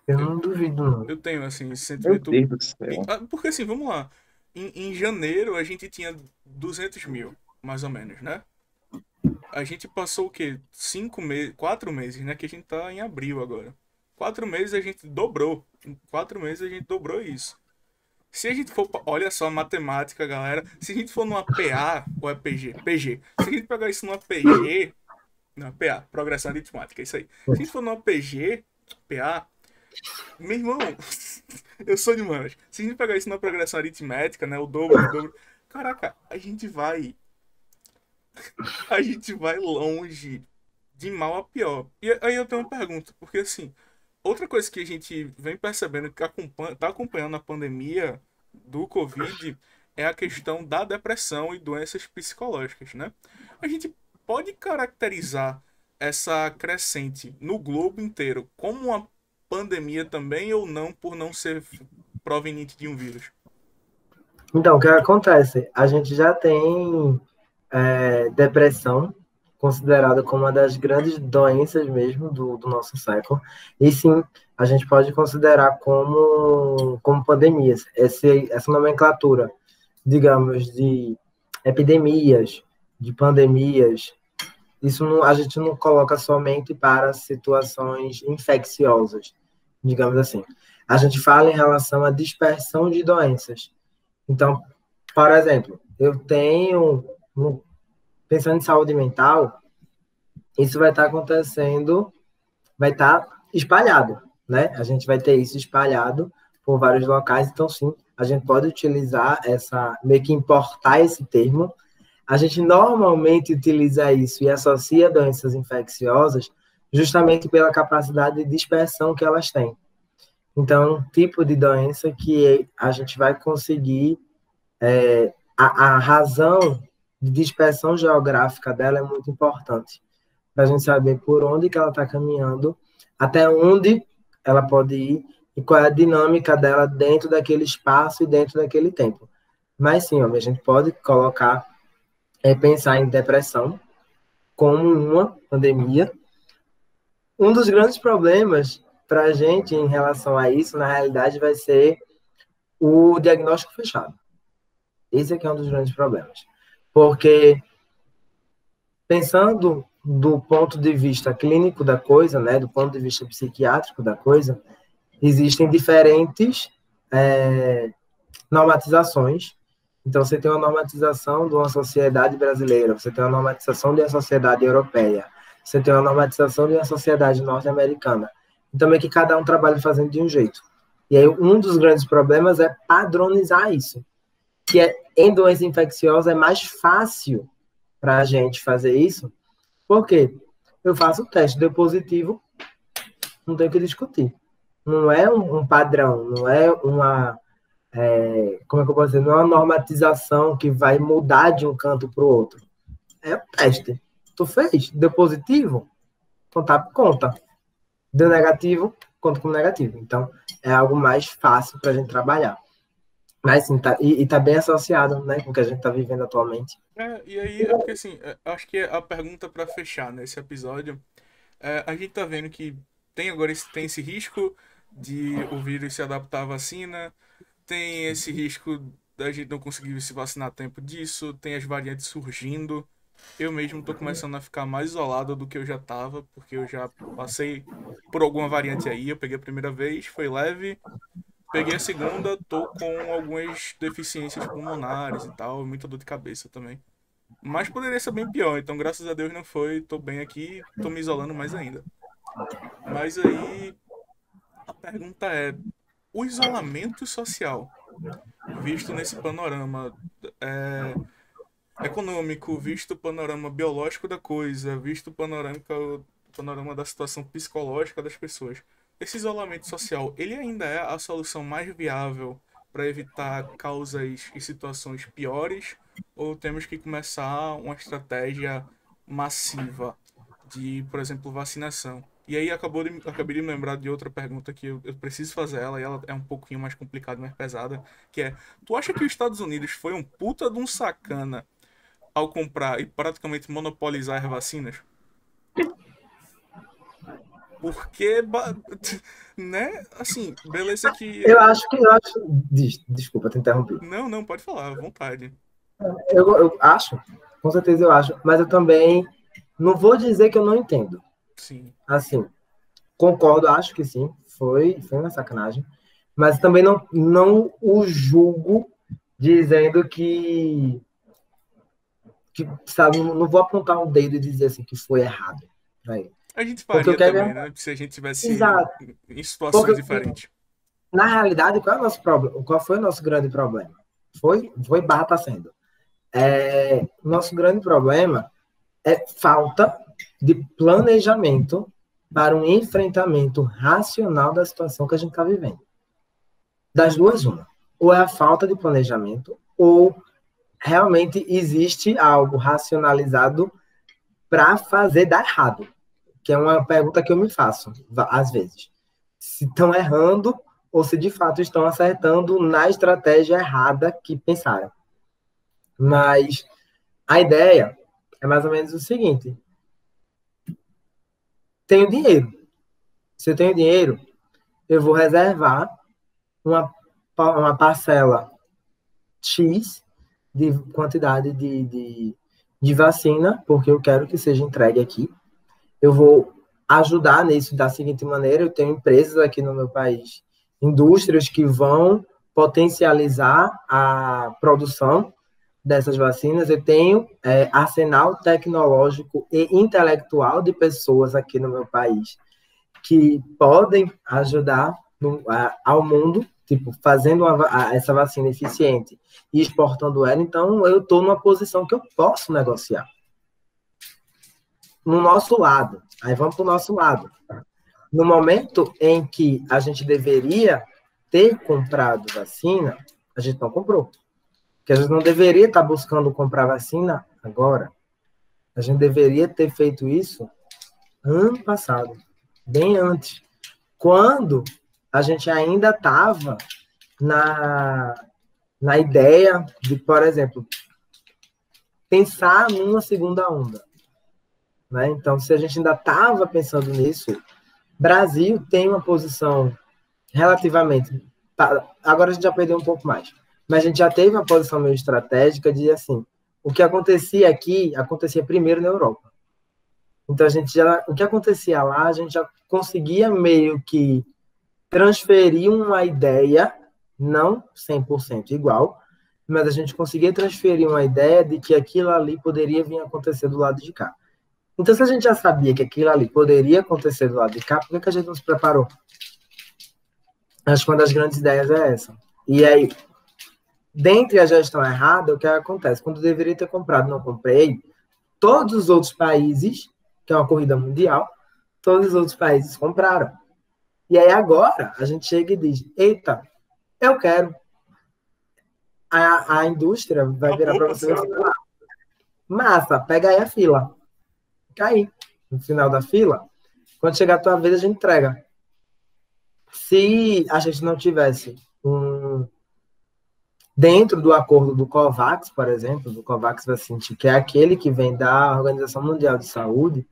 Eu Eu, não duvido, não. eu tenho, assim, esse Meu sentimento. Deus do céu. Porque, assim, vamos lá. Em janeiro a gente tinha 200 mil, mais ou menos, né? A gente passou o quê? 5 meses, 4 meses, né? Que a gente tá em abril agora. 4 meses a gente dobrou. Em 4 meses a gente dobrou isso. Se a gente for. Olha só a matemática, galera. Se a gente for numa PA, ou é PG? PG. Se a gente pegar isso numa PG. Não, PA, progressão aritmética, é isso aí. Se a gente for numa PG, PA, meu irmão, eu sou de humanas. Se a gente pegar isso numa progressão aritmética, né? O dobro do dobro. Caraca, a gente vai. A gente vai longe de mal a pior. E aí eu tenho uma pergunta, porque assim, outra coisa que a gente vem percebendo que tá acompanhando a pandemia do Covid é a questão da depressão e doenças psicológicas, né? A gente pode caracterizar essa crescente no globo inteiro como uma pandemia também ou não, por não ser proveniente de um vírus? Então, o que acontece? A gente já tem depressão considerada como uma das grandes doenças mesmo do nosso século. E sim, a gente pode considerar como pandemias. Essa nomenclatura, digamos, de epidemias, de pandemias, isso não, a gente não coloca somente para situações infecciosas, digamos assim. A gente fala em relação à dispersão de doenças. Então, por exemplo, eu tenho, pensando em saúde mental, isso vai estar acontecendo, vai estar espalhado, né? A gente vai ter isso espalhado por vários locais, então sim, a gente pode utilizar meio que importar esse termo. A gente normalmente utiliza isso e associa doenças infecciosas justamente pela capacidade de dispersão que elas têm. Então, um tipo de doença que a gente vai conseguir, a razão de dispersão geográfica dela é muito importante, para a gente saber por onde que ela está caminhando, até onde ela pode ir e qual é a dinâmica dela dentro daquele espaço e dentro daquele tempo. Mas sim, a gente pode colocar, pensar em depressão como uma pandemia. Um dos grandes problemas para a gente em relação a isso, na realidade, vai ser o diagnóstico fechado. Esse aqui é um dos grandes problemas. Porque, pensando do ponto de vista clínico da coisa, né, do ponto de vista psiquiátrico da coisa, existem diferentes normatizações. Então, você tem uma normatização de uma sociedade brasileira, você tem uma normatização de uma sociedade europeia, você tem uma normatização de uma sociedade norte-americana. Então, é que cada um trabalha fazendo de um jeito. E aí, um dos grandes problemas é padronizar isso. Que em doença infecciosa é mais fácil para a gente fazer isso, porque eu faço o teste, deu positivo, não tem o que discutir. Não é um padrão, não é uma... como é que eu posso dizer? Não é uma normatização que vai mudar de um canto para o outro. É o teste. Tu fez, deu positivo, conta. Deu negativo, conta como negativo. Então, é algo mais fácil para a gente trabalhar. Mas sim, tá bem associado, né, com o que a gente está vivendo atualmente. E aí, é porque assim, acho que a pergunta para fechar nesse episódio, a gente tá vendo que tem esse risco de o vírus se adaptar à vacina, tem esse risco da gente não conseguir se vacinar a tempo disso, tem as variantes surgindo. Eu mesmo tô começando a ficar mais isolado do que eu já tava, porque eu já passei por alguma variante aí. Eu peguei a primeira vez, foi leve. Peguei a segunda, tô com algumas deficiências pulmonares e tal, muita dor de cabeça também. Mas poderia ser bem pior, então graças a Deus não foi, tô bem aqui, tô me isolando mais ainda. Mas aí, a pergunta é, o isolamento social, visto nesse panorama econômico, visto o panorama biológico da coisa, visto o panorama da situação psicológica das pessoas. Esse isolamento social, ele ainda é a solução mais viável para evitar causas e situações piores? Ou temos que começar uma estratégia massiva de, por exemplo, vacinação? E aí acabei de me lembrar de outra pergunta que eu preciso fazer ela, e ela é um pouquinho mais complicada, mais pesada, que é, tu acha que os Estados Unidos foi um puta de um sacana ao comprar e praticamente monopolizar as vacinas? Porque, né? Assim, beleza que... Eu acho. Desculpa te interromper. Não, pode falar, à vontade. Eu acho, com certeza eu acho, mas eu também não vou dizer que eu não entendo. Sim. Assim, concordo, acho que sim, foi uma sacanagem, mas também não o julgo dizendo que sabe, não vou apontar um dedo e dizer assim que foi errado. Aí. A gente faria também, né? Se a gente tivesse em situações diferentes. Na realidade, qual é o nosso problema? Qual foi o nosso grande problema? Foi barra tá sendo. Nosso grande problema é falta de planejamento para um enfrentamento racional da situação que a gente está vivendo. Das duas, uma. Ou é a falta de planejamento, ou realmente existe algo racionalizado para fazer dar errado. Que é uma pergunta que eu me faço, às vezes. Se estão errando ou se de fato estão acertando na estratégia errada que pensaram. Mas a ideia é mais ou menos o seguinte. Tenho dinheiro. Se eu tenho dinheiro, eu vou reservar uma parcela X de quantidade de vacina, porque eu quero que seja entregue aqui. Eu vou ajudar nisso da seguinte maneira, eu tenho empresas aqui no meu país, indústrias que vão potencializar a produção dessas vacinas, eu tenho arsenal tecnológico e intelectual de pessoas aqui no meu país que podem ajudar ao mundo, tipo, fazendo essa vacina eficiente e exportando ela, então eu estou numa posição que eu posso negociar. No nosso lado, aí vamos para o nosso lado. No momento em que a gente deveria ter comprado vacina, a gente não comprou. Porque a gente não deveria estar buscando comprar vacina agora. A gente deveria ter feito isso Ano passado. Bem antes. Quando a gente ainda estava na ideia de, por exemplo, pensar numa segunda onda. Né? Então, se a gente ainda estava pensando nisso, Brasil tem uma posição relativamente... Agora a gente já perdeu um pouco mais. Mas a gente já teve uma posição meio estratégica de, assim, o que acontecia aqui, acontecia primeiro na Europa. Então, o que acontecia lá, a gente já conseguia meio que transferir uma ideia, não 100% igual, mas a gente conseguia transferir uma ideia de que aquilo ali poderia vir a acontecer do lado de cá. Então, se a gente já sabia que aquilo ali poderia acontecer do lado de cá, por que a gente não se preparou? Acho que uma das grandes ideias é essa. E aí, dentre a gestão errada, o que acontece? Quando eu deveria ter comprado, não comprei, todos os outros países, que é uma corrida mundial, todos os outros países compraram. E aí agora a gente chega e diz, eita, eu quero. A indústria vai virar para você e vai falar, massa, pega aí a fila. Cair. No final da fila, quando chegar a tua vez, a gente entrega. Se a gente não tivesse dentro do acordo do COVAX, por exemplo, do COVAX Vaccine, que é aquele que vem da Organização Mundial de Saúde,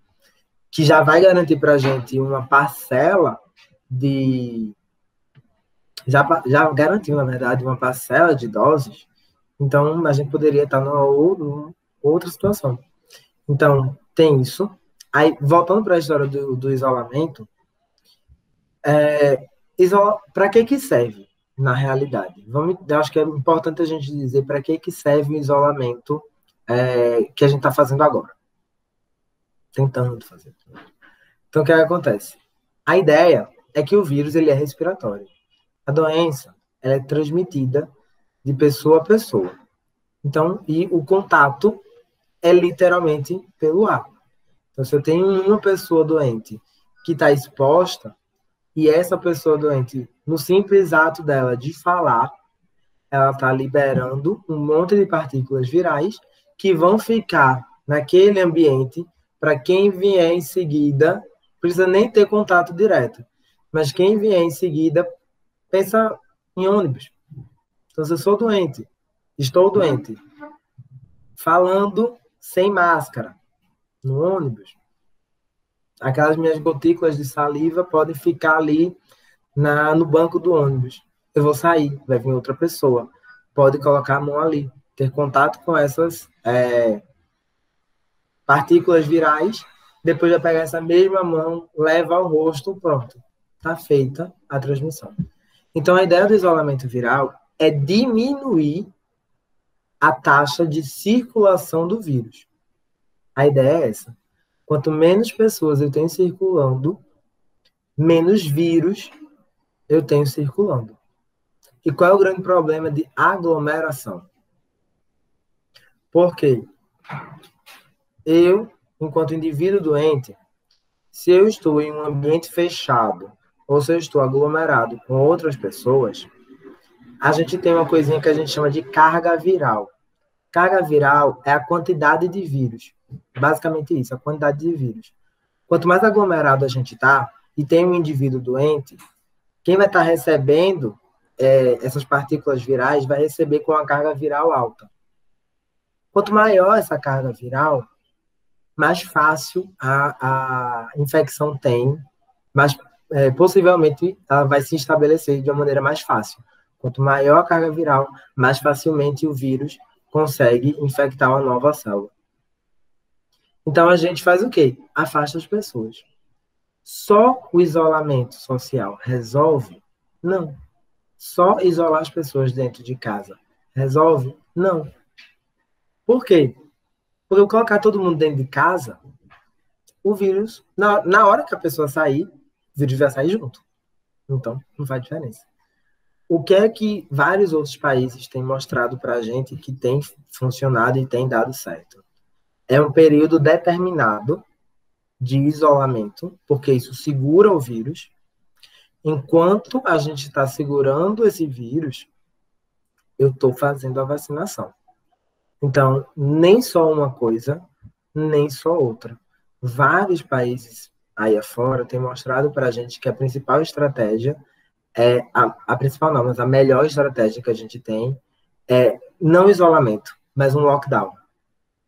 que já vai garantir para a gente uma parcela já garantiu, na verdade, uma parcela de doses, então a gente poderia estar numa outra situação. Então, tem isso. Aí, voltando para a história do isolamento, para que serve, na realidade? Eu acho que é importante a gente dizer para que serve o isolamento que a gente está fazendo agora. Tentando fazer. Então, o que acontece? A ideia é que o vírus ele é respiratório. A doença ela é transmitida de pessoa a pessoa. Então, e o contato é literalmente pelo ar. Então, se eu tenho uma pessoa doente que está exposta, e essa pessoa doente, no simples ato dela de falar, ela está liberando um monte de partículas virais que vão ficar naquele ambiente para quem vier em seguida, não precisa nem ter contato direto, mas quem vier em seguida, pensa em ônibus. Então, se eu sou doente, estou doente, falando sem máscara no ônibus, aquelas minhas gotículas de saliva podem ficar ali no banco do ônibus. Eu vou sair, vai vir outra pessoa. Pode colocar a mão ali, ter contato com essas partículas virais, depois de pegar essa mesma mão, leva ao rosto, pronto. Está feita a transmissão. Então, a ideia do isolamento viral é diminuir a taxa de circulação do vírus. A ideia é essa. Quanto menos pessoas eu tenho circulando, menos vírus eu tenho circulando. E qual é o grande problema de aglomeração? Porque eu, enquanto indivíduo doente, se eu estou em um ambiente fechado, ou se eu estou aglomerado com outras pessoas, a gente tem uma coisinha que a gente chama de carga viral. Carga viral é a quantidade de vírus. Basicamente isso, a quantidade de vírus. Quanto mais aglomerado a gente está, e tem um indivíduo doente, quem vai estar recebendo essas partículas virais vai receber com uma carga viral alta. Quanto maior essa carga viral, mais fácil a infecção tem, mas possivelmente ela vai se estabelecer de uma maneira mais fácil. Quanto maior a carga viral, mais facilmente o vírus consegue infectar uma nova célula. Então a gente faz o quê? Afasta as pessoas. Só o isolamento social resolve? Não. Só isolar as pessoas dentro de casa resolve? Não. Por quê? Porque eu colocar todo mundo dentro de casa, o vírus, na hora que a pessoa sair, o vírus vai sair junto. Então, não faz diferença. O que é que vários outros países têm mostrado para a gente que tem funcionado e tem dado certo? É um período determinado de isolamento, porque isso segura o vírus. Enquanto a gente está segurando esse vírus, eu estou fazendo a vacinação. Então, nem só uma coisa, nem só outra. Vários países aí afora tem mostrado para a gente que a principal estratégia a principal não, mas a melhor estratégia que a gente tem é não isolamento, mas um lockdown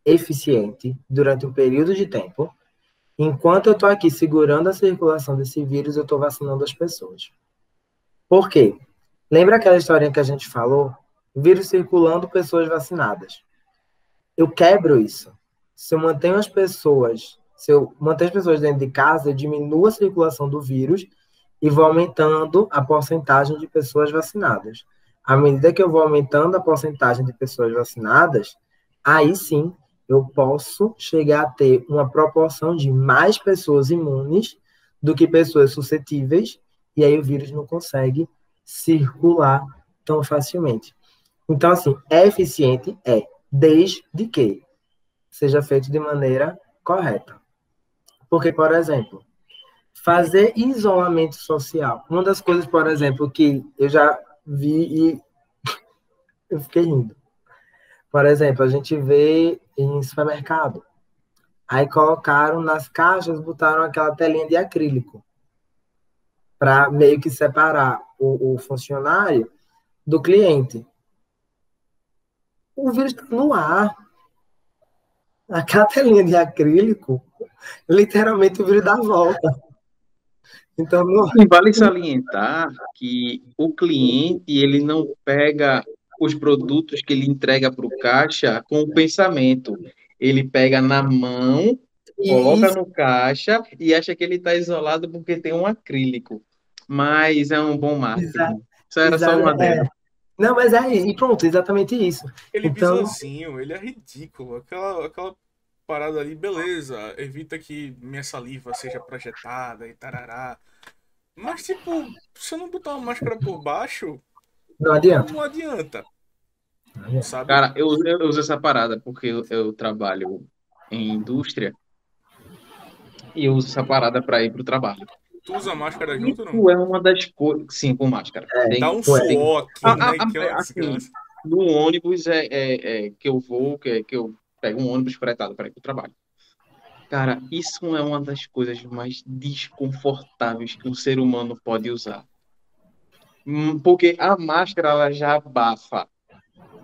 eficiente durante um período de tempo. Enquanto eu estou aqui segurando a circulação desse vírus, eu estou vacinando as pessoas. Por quê? Lembra aquela historinha que a gente falou? Vírus circulando, pessoas vacinadas. Eu quebro isso. Se eu mantenho as pessoas, se eu manter as pessoas dentro de casa, eu diminuo a circulação do vírus e vou aumentando a porcentagem de pessoas vacinadas. À medida que eu vou aumentando a porcentagem de pessoas vacinadas, aí sim eu posso chegar a ter uma proporção de mais pessoas imunes do que pessoas suscetíveis, e aí o vírus não consegue circular tão facilmente. Então, assim, é eficiente? É, desde que seja feito de maneira correta. Porque, por exemplo, fazer isolamento social. Uma das coisas, por exemplo, que eu já vi e eu fiquei rindo. Por exemplo, a gente vê em supermercado. Aí colocaram nas caixas, botaram aquela telinha de acrílico para meio que separar o funcionário do cliente. O vírus está no ar. Aquela telinha de acrílico, literalmente o vírus dá a volta. Então, não... E vale salientar que o cliente ele não pega os produtos que ele entrega para o caixa com o pensamento. Ele pega na mão, coloca Isso, no caixa e acha que ele está isolado porque tem um acrílico. Mas é um bom marketing. Isso era só um adendo. Não, mas e pronto, exatamente isso. Ele Então, bisozinho, ele é ridículo. Aquela parada ali, beleza, evita que minha saliva seja projetada e tarará. Mas, tipo, se eu não botar uma máscara por baixo, não adianta. não adianta. Sabe? Cara, eu uso essa parada porque eu trabalho em indústria e eu uso essa parada para ir para o trabalho. Tu usa máscara junto ou não? Isso é uma das coisas. Sim, com máscara. Dá um Ué. suor aqui, né? Que é uma Assim, desgraça. no ônibus que eu vou, que eu pego um ônibus fretado para ir para o trabalho. Cara, isso é uma das coisas mais desconfortáveis que um ser humano pode usar. Porque a máscara ela já abafa.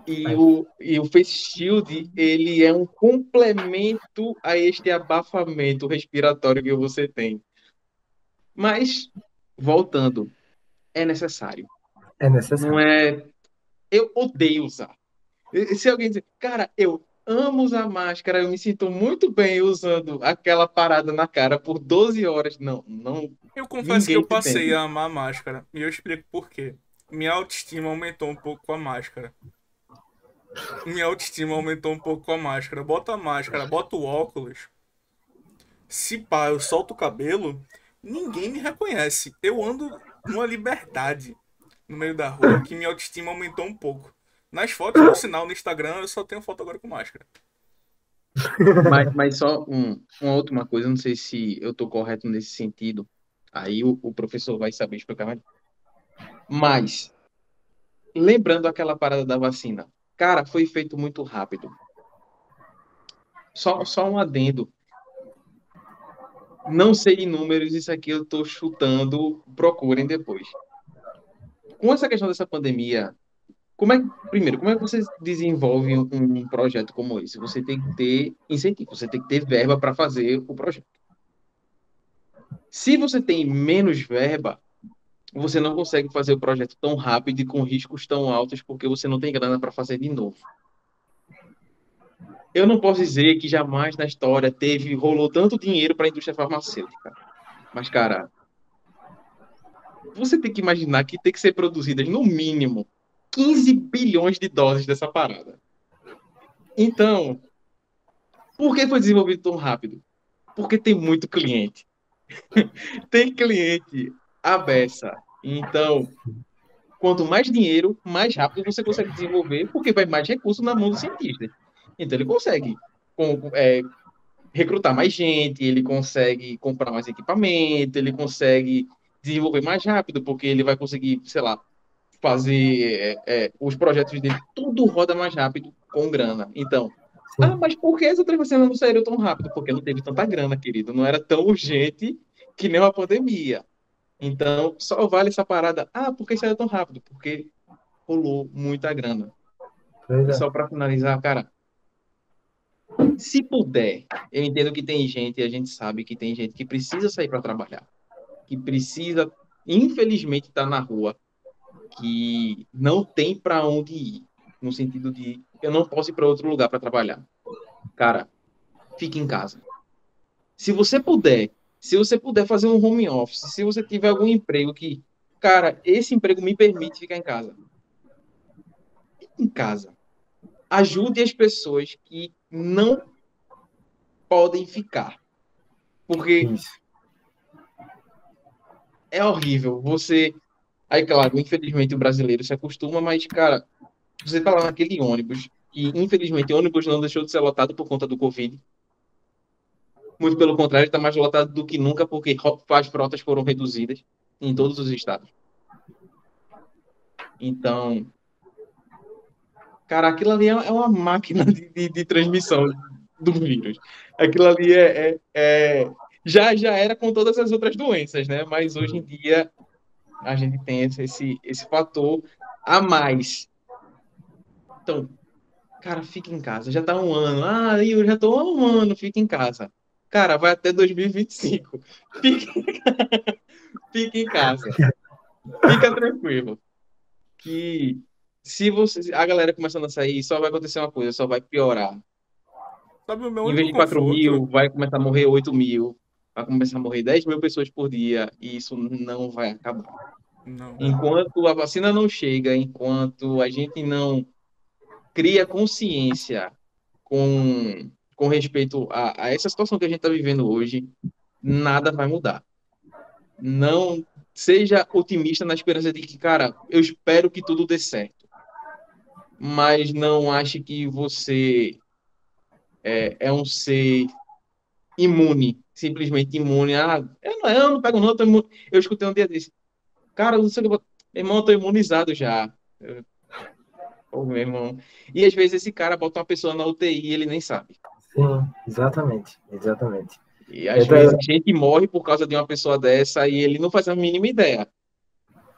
E o Face Shield, ele é um complemento a este abafamento respiratório que você tem. Mas, voltando, é necessário. É necessário. Não é... Eu odeio usar. Se alguém dizer, cara, eu amo usar máscara, eu me sinto muito bem usando aquela parada na cara por 12 horas. Não. Eu confesso que eu Ninguém te passei entende. a amar a máscara. E eu explico por quê. Minha autoestima aumentou um pouco com a máscara. Bota a máscara, bota o óculos. Se pá, eu solto o cabelo, ninguém me reconhece. Eu ando numa liberdade no meio da rua que minha autoestima aumentou um pouco. Nas fotos, por sinal, no Instagram, eu só tenho foto agora com máscara. Mas só uma última coisa, não sei se eu estou correto nesse sentido. Aí o professor vai saber explicar mais. Mas, lembrando aquela parada da vacina, cara, foi feito muito rápido. Só um adendo. Não sei em números, isso aqui eu estou chutando, procurem depois. Com essa questão dessa pandemia, primeiro, como é que você desenvolve um projeto como esse? Você tem que ter incentivo, você tem que ter verba para fazer o projeto. Se você tem menos verba, você não consegue fazer o projeto tão rápido e com riscos tão altos porque você não tem grana para fazer de novo. Eu não posso dizer que jamais na história rolou tanto dinheiro para a indústria farmacêutica. Mas, cara, você tem que imaginar que tem que ser produzidas no mínimo 15 bilhões de doses dessa parada. Então, por que foi desenvolvido tão rápido? Porque tem muito cliente. Tem cliente à beça. Então, quanto mais dinheiro, mais rápido você consegue desenvolver, porque vai mais recurso na mão do cientista. Então, ele consegue recrutar mais gente, ele consegue comprar mais equipamento, ele consegue desenvolver mais rápido, porque ele vai conseguir, sei lá, fazer os projetos dele, tudo roda mais rápido com grana. Então, mas por que essa transferência não saíram tão rápido? Porque não teve tanta grana, querido. Não era tão urgente que nem uma pandemia. Então, só vale essa parada. Ah, por que saiu tão rápido? Porque rolou muita grana. Pois E é. só para finalizar, cara, se puder, eu entendo que tem gente, e a gente sabe que tem gente que precisa sair para trabalhar, que precisa, infelizmente, estar na rua, que não tem para onde ir, no sentido de eu não posso ir para outro lugar para trabalhar. Cara, fique em casa. Se você puder, se você puder fazer um home office, se você tiver algum emprego que, cara, esse emprego me permite ficar em casa. Fique em casa. Ajude as pessoas que não podem ficar. Porque Isso. é horrível. Você. Aí, claro, infelizmente o brasileiro se acostuma, mas, cara, você tá lá naquele ônibus, e infelizmente o ônibus não deixou de ser lotado por conta do Covid. Muito pelo contrário, está mais lotado do que nunca, porque as frotas foram reduzidas em todos os estados. Então, cara, aquilo ali é uma máquina de transmissão do vírus. Aquilo ali já era com todas as outras doenças, né? Mas hoje em dia a gente tem esse fator a mais. Então, cara, fica em casa. Já tá um ano. Ah, eu já tô há um ano, fica em casa. Cara, vai até 2025. Fica, fica em casa. Fica tranquilo. Que se você, a galera começando a sair, só vai acontecer uma coisa, só vai piorar. Sabe, o meu Em vez único de 4 conforto. mil, vai começar a morrer 8 mil. Vai começar a morrer 10 mil pessoas por dia. E isso não vai acabar. Não. Enquanto a vacina não chega, enquanto a gente não cria consciência com respeito a essa situação que a gente está vivendo hoje, nada vai mudar. Não seja otimista na esperança de que, cara, eu espero que tudo dê certo. Mas não ache que você é um ser imune, simplesmente imune. Ah, eu não pego não, eu tô imune. Eu escutei um dia desse. Cara, eu não sei o que meu irmão, eu tô imunizado já. Pô, meu irmão. E às vezes esse cara bota uma pessoa na UTI e ele nem sabe. Sim, exatamente. Exatamente. E às Então, vezes gente morre por causa de uma pessoa dessa e ele não faz a mínima ideia.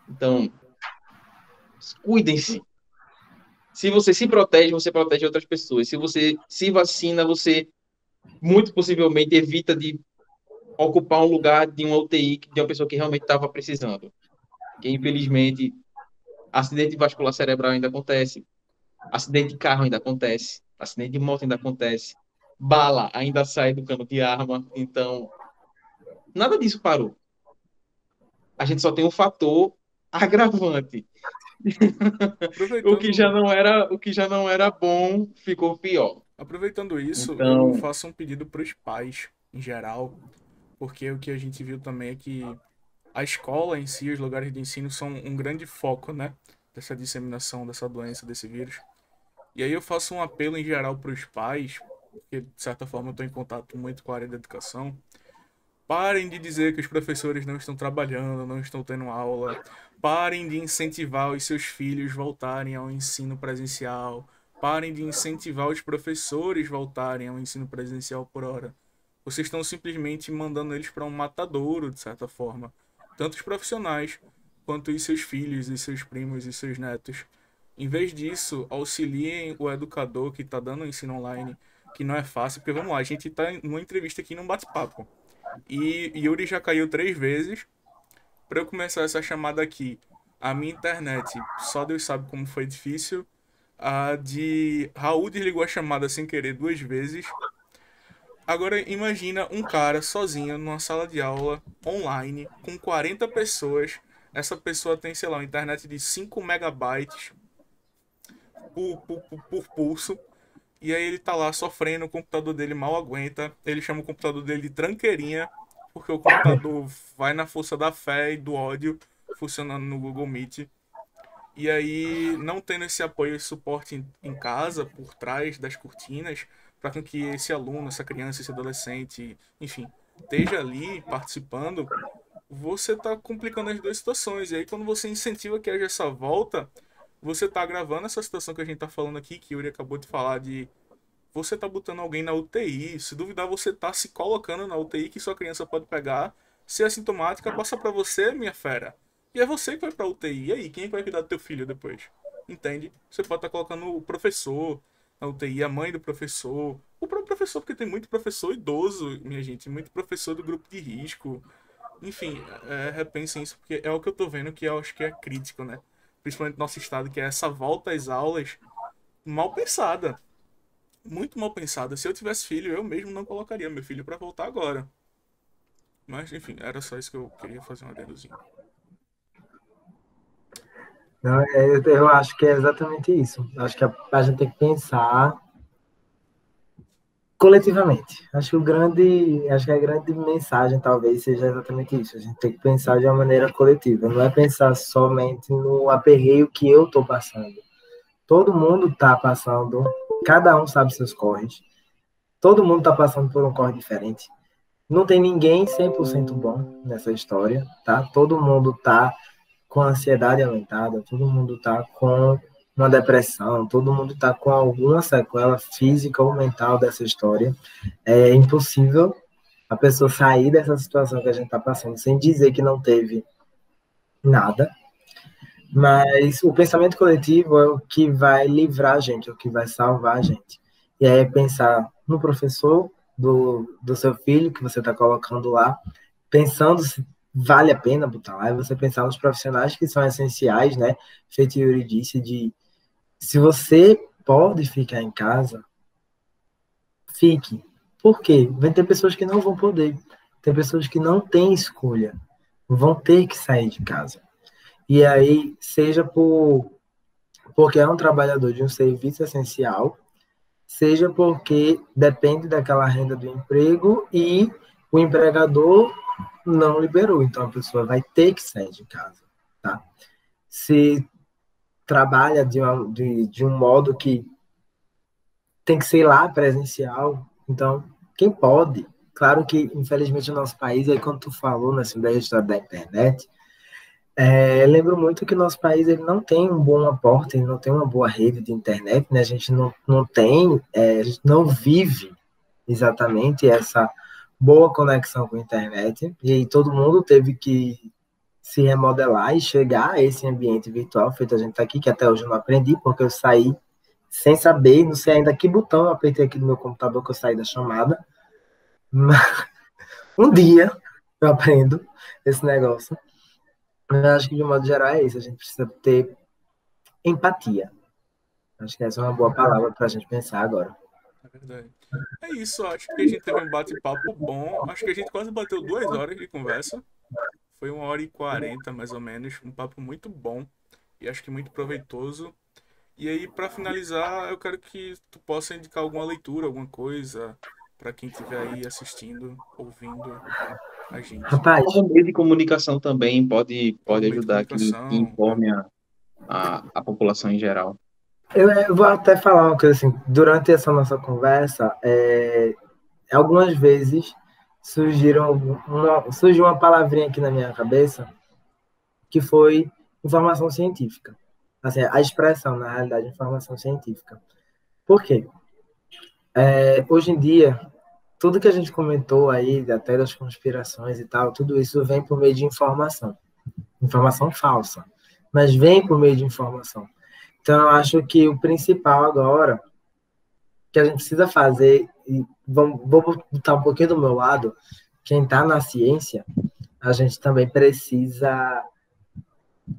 Então, cuidem-se. Se você se protege, você protege outras pessoas. Se você se vacina, você muito possivelmente evita de ocupar um lugar de uma UTI de uma pessoa que realmente estava precisando. Que infelizmente, acidente vascular cerebral ainda acontece, acidente de carro ainda acontece, acidente de moto ainda acontece, bala ainda sai do cano de arma. Então, nada disso parou. A gente só tem um fator agravante. Aproveitando, O que já não era bom ficou pior. aproveitando isso, eu Então, faço um pedido para os pais, em geral, porque o que a gente viu também é que a escola em si, os lugares de ensino são um grande foco, né? Dessa disseminação dessa doença, desse vírus. E aí eu faço um apelo em geral para os pais, porque de certa forma eu estou em contato muito com a área da educação. Parem de dizer que os professores não estão trabalhando, não estão tendo aula. Parem de incentivar os seus filhos voltarem ao ensino presencial. Parem de incentivar os professores voltarem ao ensino presencial por hora. Vocês estão simplesmente mandando eles para um matadouro, de certa forma. Tanto os profissionais, quanto os seus filhos, e seus primos e seus netos. Em vez disso, auxiliem o educador que está dando o ensino online, que não é fácil, porque vamos lá, a gente está numa entrevista aqui num bate-papo. E Yuri já caiu 3 vezes. Para eu começar essa chamada aqui, a minha internet, só Deus sabe como foi difícil. A de Raul desligou a chamada sem querer 2 vezes. Agora imagina um cara sozinho numa sala de aula online com 40 pessoas. Essa pessoa tem, sei lá, uma internet de 5 megabytes por pulso. E aí ele tá lá sofrendo, o computador dele mal aguenta. Ele chama o computador dele de tranqueirinha, porque o computador vai na força da fé e do ódio, funcionando no Google Meet. E aí, não tendo esse apoio e suporte em casa, por trás das cortinas, para que esse aluno, essa criança, esse adolescente, enfim, esteja ali participando, você está complicando as duas situações. E aí, quando você incentiva que haja essa volta, você está agravando essa situação que a gente está falando aqui, que o Yuri acabou de falar, de você tá botando alguém na UTI. Se duvidar, você tá se colocando na UTI que sua criança pode pegar. ser assintomática, passa pra você, minha fera. E é você que vai pra UTI. E aí, quem é que vai cuidar do teu filho depois? Entende? Você pode estar colocando o professor na UTI, a mãe do professor, o próprio professor, porque tem muito professor idoso, minha gente, muito professor do grupo de risco. Enfim, repensem isso, porque é o que eu tô vendo que eu acho que é crítico, né? Principalmente no nosso estado, que é essa volta às aulas mal pensada. Muito mal pensada. Se eu tivesse filho, eu mesmo não colocaria meu filho pra voltar agora. Mas, enfim, era só isso que eu queria fazer um adendozinho. Não, eu acho que é exatamente isso. Acho que a gente tem que pensar coletivamente. Acho que a grande mensagem talvez seja exatamente isso. A gente tem que pensar de uma maneira coletiva. Não é pensar somente no aperreio que eu estou passando. Todo mundo está passando, cada um sabe seus corres. Todo mundo está passando por um corre diferente. Não tem ninguém 100% bom nessa história, tá? Todo mundo está com ansiedade aumentada, todo mundo está com uma depressão, todo mundo está com alguma sequela física ou mental dessa história. É impossível a pessoa sair dessa situação que a gente está passando sem dizer que não teve nada, mas o pensamento coletivo é o que vai livrar a gente, é o que vai salvar a gente. E aí é pensar no professor do seu filho que você está colocando lá, pensando se vale a pena botar lá, e você pensar nos profissionais que são essenciais, né? Feito Yuri disse, de se você pode ficar em casa, fique. Por quê? Vai ter pessoas que não vão poder. Tem pessoas que não têm escolha. Vão ter que sair de casa. E aí, seja porque é um trabalhador de um serviço essencial, seja porque depende daquela renda do emprego e o empregador não liberou. Então, a pessoa vai ter que sair de casa. Tá? Se trabalha de um modo que tem que ser lá presencial, então, quem pode? Claro que, infelizmente, o nosso país, aí quando tu falou nessa da história da internet, lembro muito que o nosso país ele não tem um bom aporte, ele não tem uma boa rede de internet, né? A gente não tem, a gente não vive exatamente essa boa conexão com a internet, e aí todo mundo teve que se remodelar e chegar a esse ambiente virtual, feito a gente tá aqui, que até hoje eu não aprendi, porque eu saí sem saber, não sei ainda que botão eu apertei aqui no meu computador que eu saí da chamada, mas um dia eu aprendo esse negócio. Eu acho que de um modo geral é isso, a gente precisa ter empatia. Acho que essa é uma boa palavra para a gente pensar agora. É verdade. É isso, acho que a gente teve um bate-papo bom. Acho que a gente quase bateu 2 horas de conversa. Foi 1h40, mais ou menos. Um papo muito bom e acho que muito proveitoso. E aí, para finalizar, eu quero que tu possa indicar alguma leitura, alguma coisa, para quem estiver aí assistindo, ouvindo a gente. Rapaz, O meio de comunicação também Algum pode meio de ajudar que comunicação. informe a população em geral. eu vou até falar uma coisa assim, durante essa nossa conversa, algumas vezes surgiu uma palavrinha aqui na minha cabeça, que foi informação científica. Assim, a expressão, na realidade, informação científica. Por quê? Hoje em dia, tudo que a gente comentou aí, até das conspirações e tal, tudo isso vem por meio de informação. Informação falsa. Mas vem por meio de informação. Então, eu acho que o principal agora que a gente precisa fazer, e vou botar um pouquinho do meu lado, quem está na ciência, a gente também precisa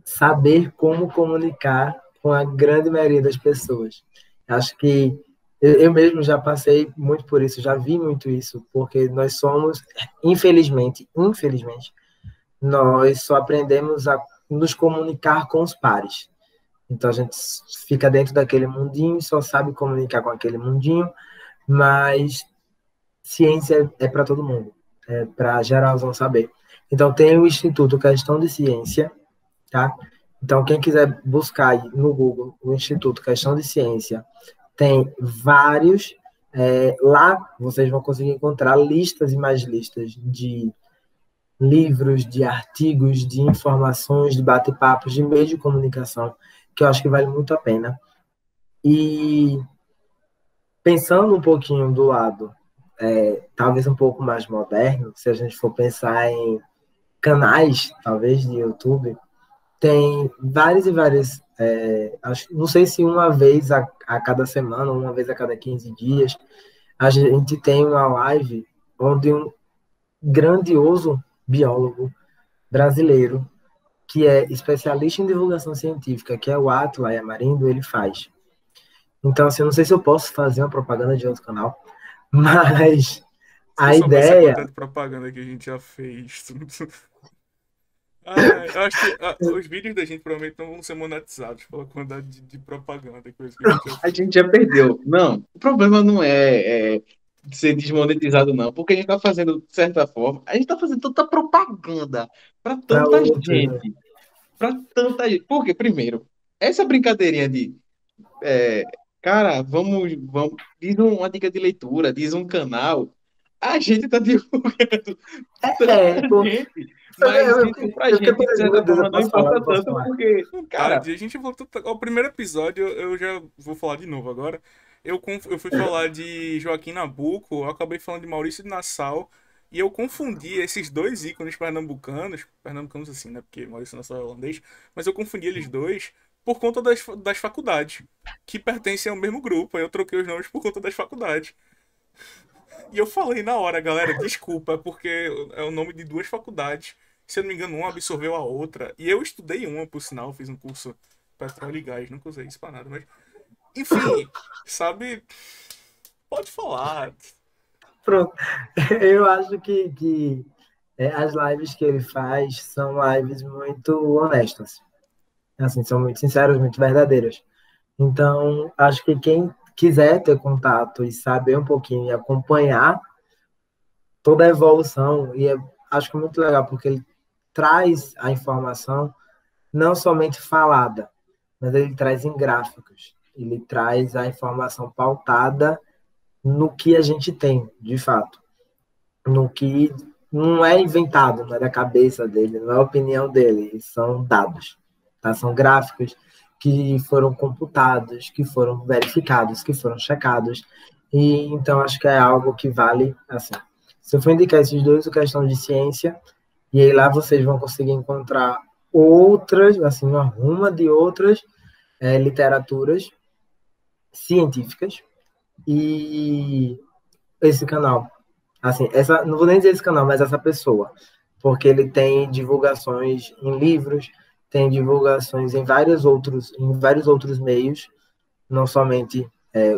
saber como comunicar com a grande maioria das pessoas. Acho que eu mesmo já passei muito por isso, já vi muito isso, porque nós somos, infelizmente, nós só aprendemos a nos comunicar com os pares. Então a gente fica dentro daquele mundinho, só sabe comunicar com aquele mundinho, mas ciência é para todo mundo, é para geralzão saber. Então tem o Instituto Questão de Ciência, tá? Então quem quiser buscar aí no Google o Instituto Questão de Ciência, tem vários, lá vocês vão conseguir encontrar listas e mais listas de livros, de artigos, de informações, de bate-papos, de meios de comunicação, que eu acho que vale muito a pena. E pensando um pouquinho do lado, talvez um pouco mais moderno, se a gente for pensar em canais, talvez, de YouTube, tem várias e várias, não sei se uma vez a cada semana, ou uma vez a cada 15 dias, a gente tem uma live onde um grandioso biólogo brasileiro, que é especialista em divulgação científica, que é o Atila Yamarindo, ele faz. Então, assim, eu não sei se eu posso fazer uma propaganda de outro canal, mas a Se eu soubesse a ideia... quantidade de propaganda que a gente já fez. Eu acho que os vídeos da gente provavelmente não vão ser monetizados pela quantidade de propaganda e coisa que a gente já A fez. gente já perdeu. Não, o problema não é ser desmonetizado, não, porque a gente tá fazendo, de certa forma, a gente tá fazendo tanta propaganda para Para tanta outros, né? gente. Para tanta gente. Porque, primeiro, essa brincadeirinha de cara, vamos, diz uma dica de leitura, diz um canal. A gente tá divulgando tanta Pô, gente, mas isso pra eu fiquei gente, de pensando, meu certa Deus, forma, eu não posso falar, importa não posso tanto, falar. porque, Tá, cara, a gente voltou. Ao primeiro episódio, eu já vou falar de novo agora. Eu fui falar de Joaquim Nabuco, eu acabei falando de Maurício de Nassau, e eu confundi esses dois ícones pernambucanos assim, né? Porque Maurício de Nassau é holandês, mas eu confundi eles dois por conta das faculdades, que pertencem ao mesmo grupo. Aí eu troquei os nomes por conta das faculdades. E eu falei na hora, galera, desculpa, porque é o nome de duas faculdades. Se eu não me engano, uma absorveu a outra. E eu estudei uma, por sinal, fiz um curso petróleo e gás, nunca usei isso pra nada, mas. Enfim, sabe? Pode falar. Pronto. Eu acho que as lives que ele faz são lives muito honestas. Assim, são muito sinceras, muito verdadeiras. Então, acho que quem quiser ter contato e saber um pouquinho e acompanhar toda a evolução, acho que é muito legal, porque ele traz a informação não somente falada, mas ele traz em gráficos. Ele traz a informação pautada no que a gente tem, de fato. No que não é inventado, não é da cabeça dele, não é a opinião dele, são dados. Tá? São gráficos que foram computados, que foram verificados, que foram checados. E então acho que é algo que vale, assim. Se eu for indicar esses dois, a questão de ciência, e aí lá vocês vão conseguir encontrar outras, assim, uma ruma de outras literaturas científicas e esse canal. Assim, não vou nem dizer esse canal, mas essa pessoa, porque ele tem divulgações em livros, tem divulgações em vários outros meios, não somente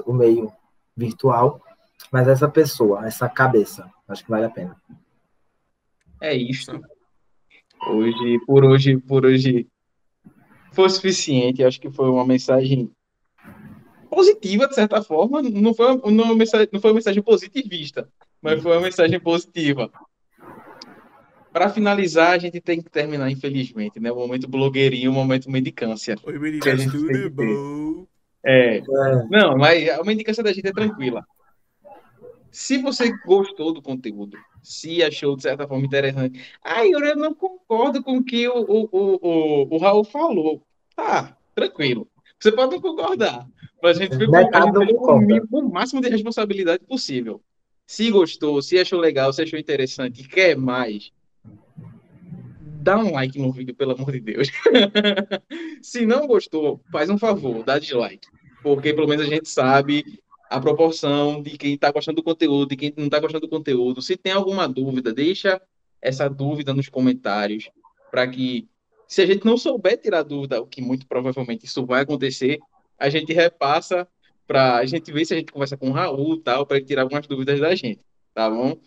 o meio virtual, mas essa pessoa, essa cabeça, acho que vale a pena. é isto. Por hoje foi o suficiente. Acho que foi uma mensagem positiva, de certa forma. Não foi uma mensagem positivista, mas foi uma mensagem positiva. Para finalizar, a gente tem que terminar, infelizmente, né? O momento blogueirinho, o momento mendicância Oi, que a meninas, gente tem tudo que ter. bom? É. É, Não, mas a mendicância da gente é tranquila. Se você gostou do conteúdo, se achou de certa forma interessante, eu não concordo com o que o Raul falou. Tá, tranquilo. Você pode não concordar, mas a metade gente não fez concorda. com o máximo de responsabilidade possível. Se gostou, se achou legal, se achou interessante, e quer mais, dá um like no vídeo, pelo amor de Deus. Se não gostou, faz um favor, dá dislike. Porque pelo menos a gente sabe a proporção de quem está gostando do conteúdo, de quem não está gostando do conteúdo. Se tem alguma dúvida, deixa essa dúvida nos comentários, para que, se a gente não souber tirar dúvida, o que muito provavelmente isso vai acontecer, a gente repassa para a gente ver se a gente conversa com o Raul e tal, para ele tirar algumas dúvidas da gente, tá bom?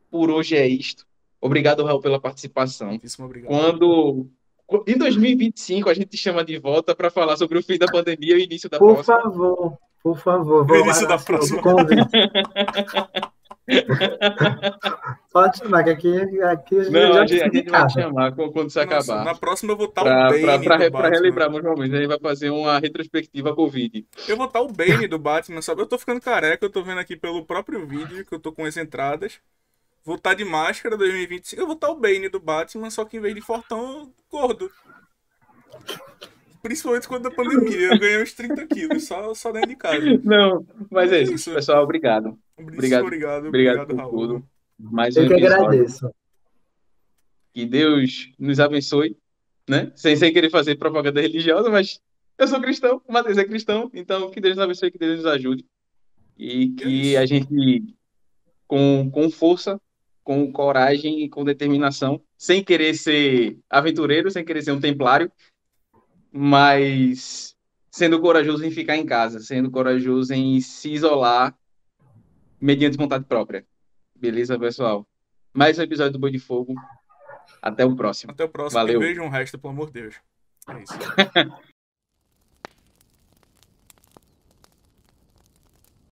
Por hoje é isto. Obrigado, Raul, pela participação. Muitíssimo obrigado. Quando em 2025 a gente te chama de volta para falar sobre o fim da pandemia e o início da próxima. Por favor, No vou início guardar da ansioso o próxima. convite. Pode chamar, que aqui Não, já a precisa de gente vai te casa. chamar quando isso Nossa, acabar. na próxima eu vou estar o Bane do Para Batman. relembrar meus momentos, a gente vai fazer uma retrospectiva Covid. Eu vou estar o Bane do Batman, sabe? Eu tô ficando careca, eu tô vendo aqui pelo próprio vídeo que eu tô com as entradas. Vou estar de máscara 2025. Eu vou estar o Bane do Batman, só que em vez de fortão, gordo. Principalmente quando da pandemia. Eu ganhei uns 30 quilos, só dentro de casa. Não, mas Mas é é isso, isso. pessoal. Obrigado. Muitíssimo Obrigado, obrigado, obrigado obrigado, por Raul. tudo. Mais um Eu que episódio. agradeço. Que Deus nos abençoe, né? Sem querer fazer propaganda religiosa, mas eu sou cristão, o Matheus é cristão, então que Deus nos abençoe, que Deus nos ajude. E E é que a isso. gente, com força, com coragem e com determinação, sem querer ser aventureiro, sem querer ser um templário, mas sendo corajoso em ficar em casa, sendo corajoso em se isolar mediante vontade própria. Beleza, pessoal? Mais um episódio do Boi de Fogo. Até o próximo. Até o próximo e Valeu. vejam o resto, pelo amor de Deus. É isso.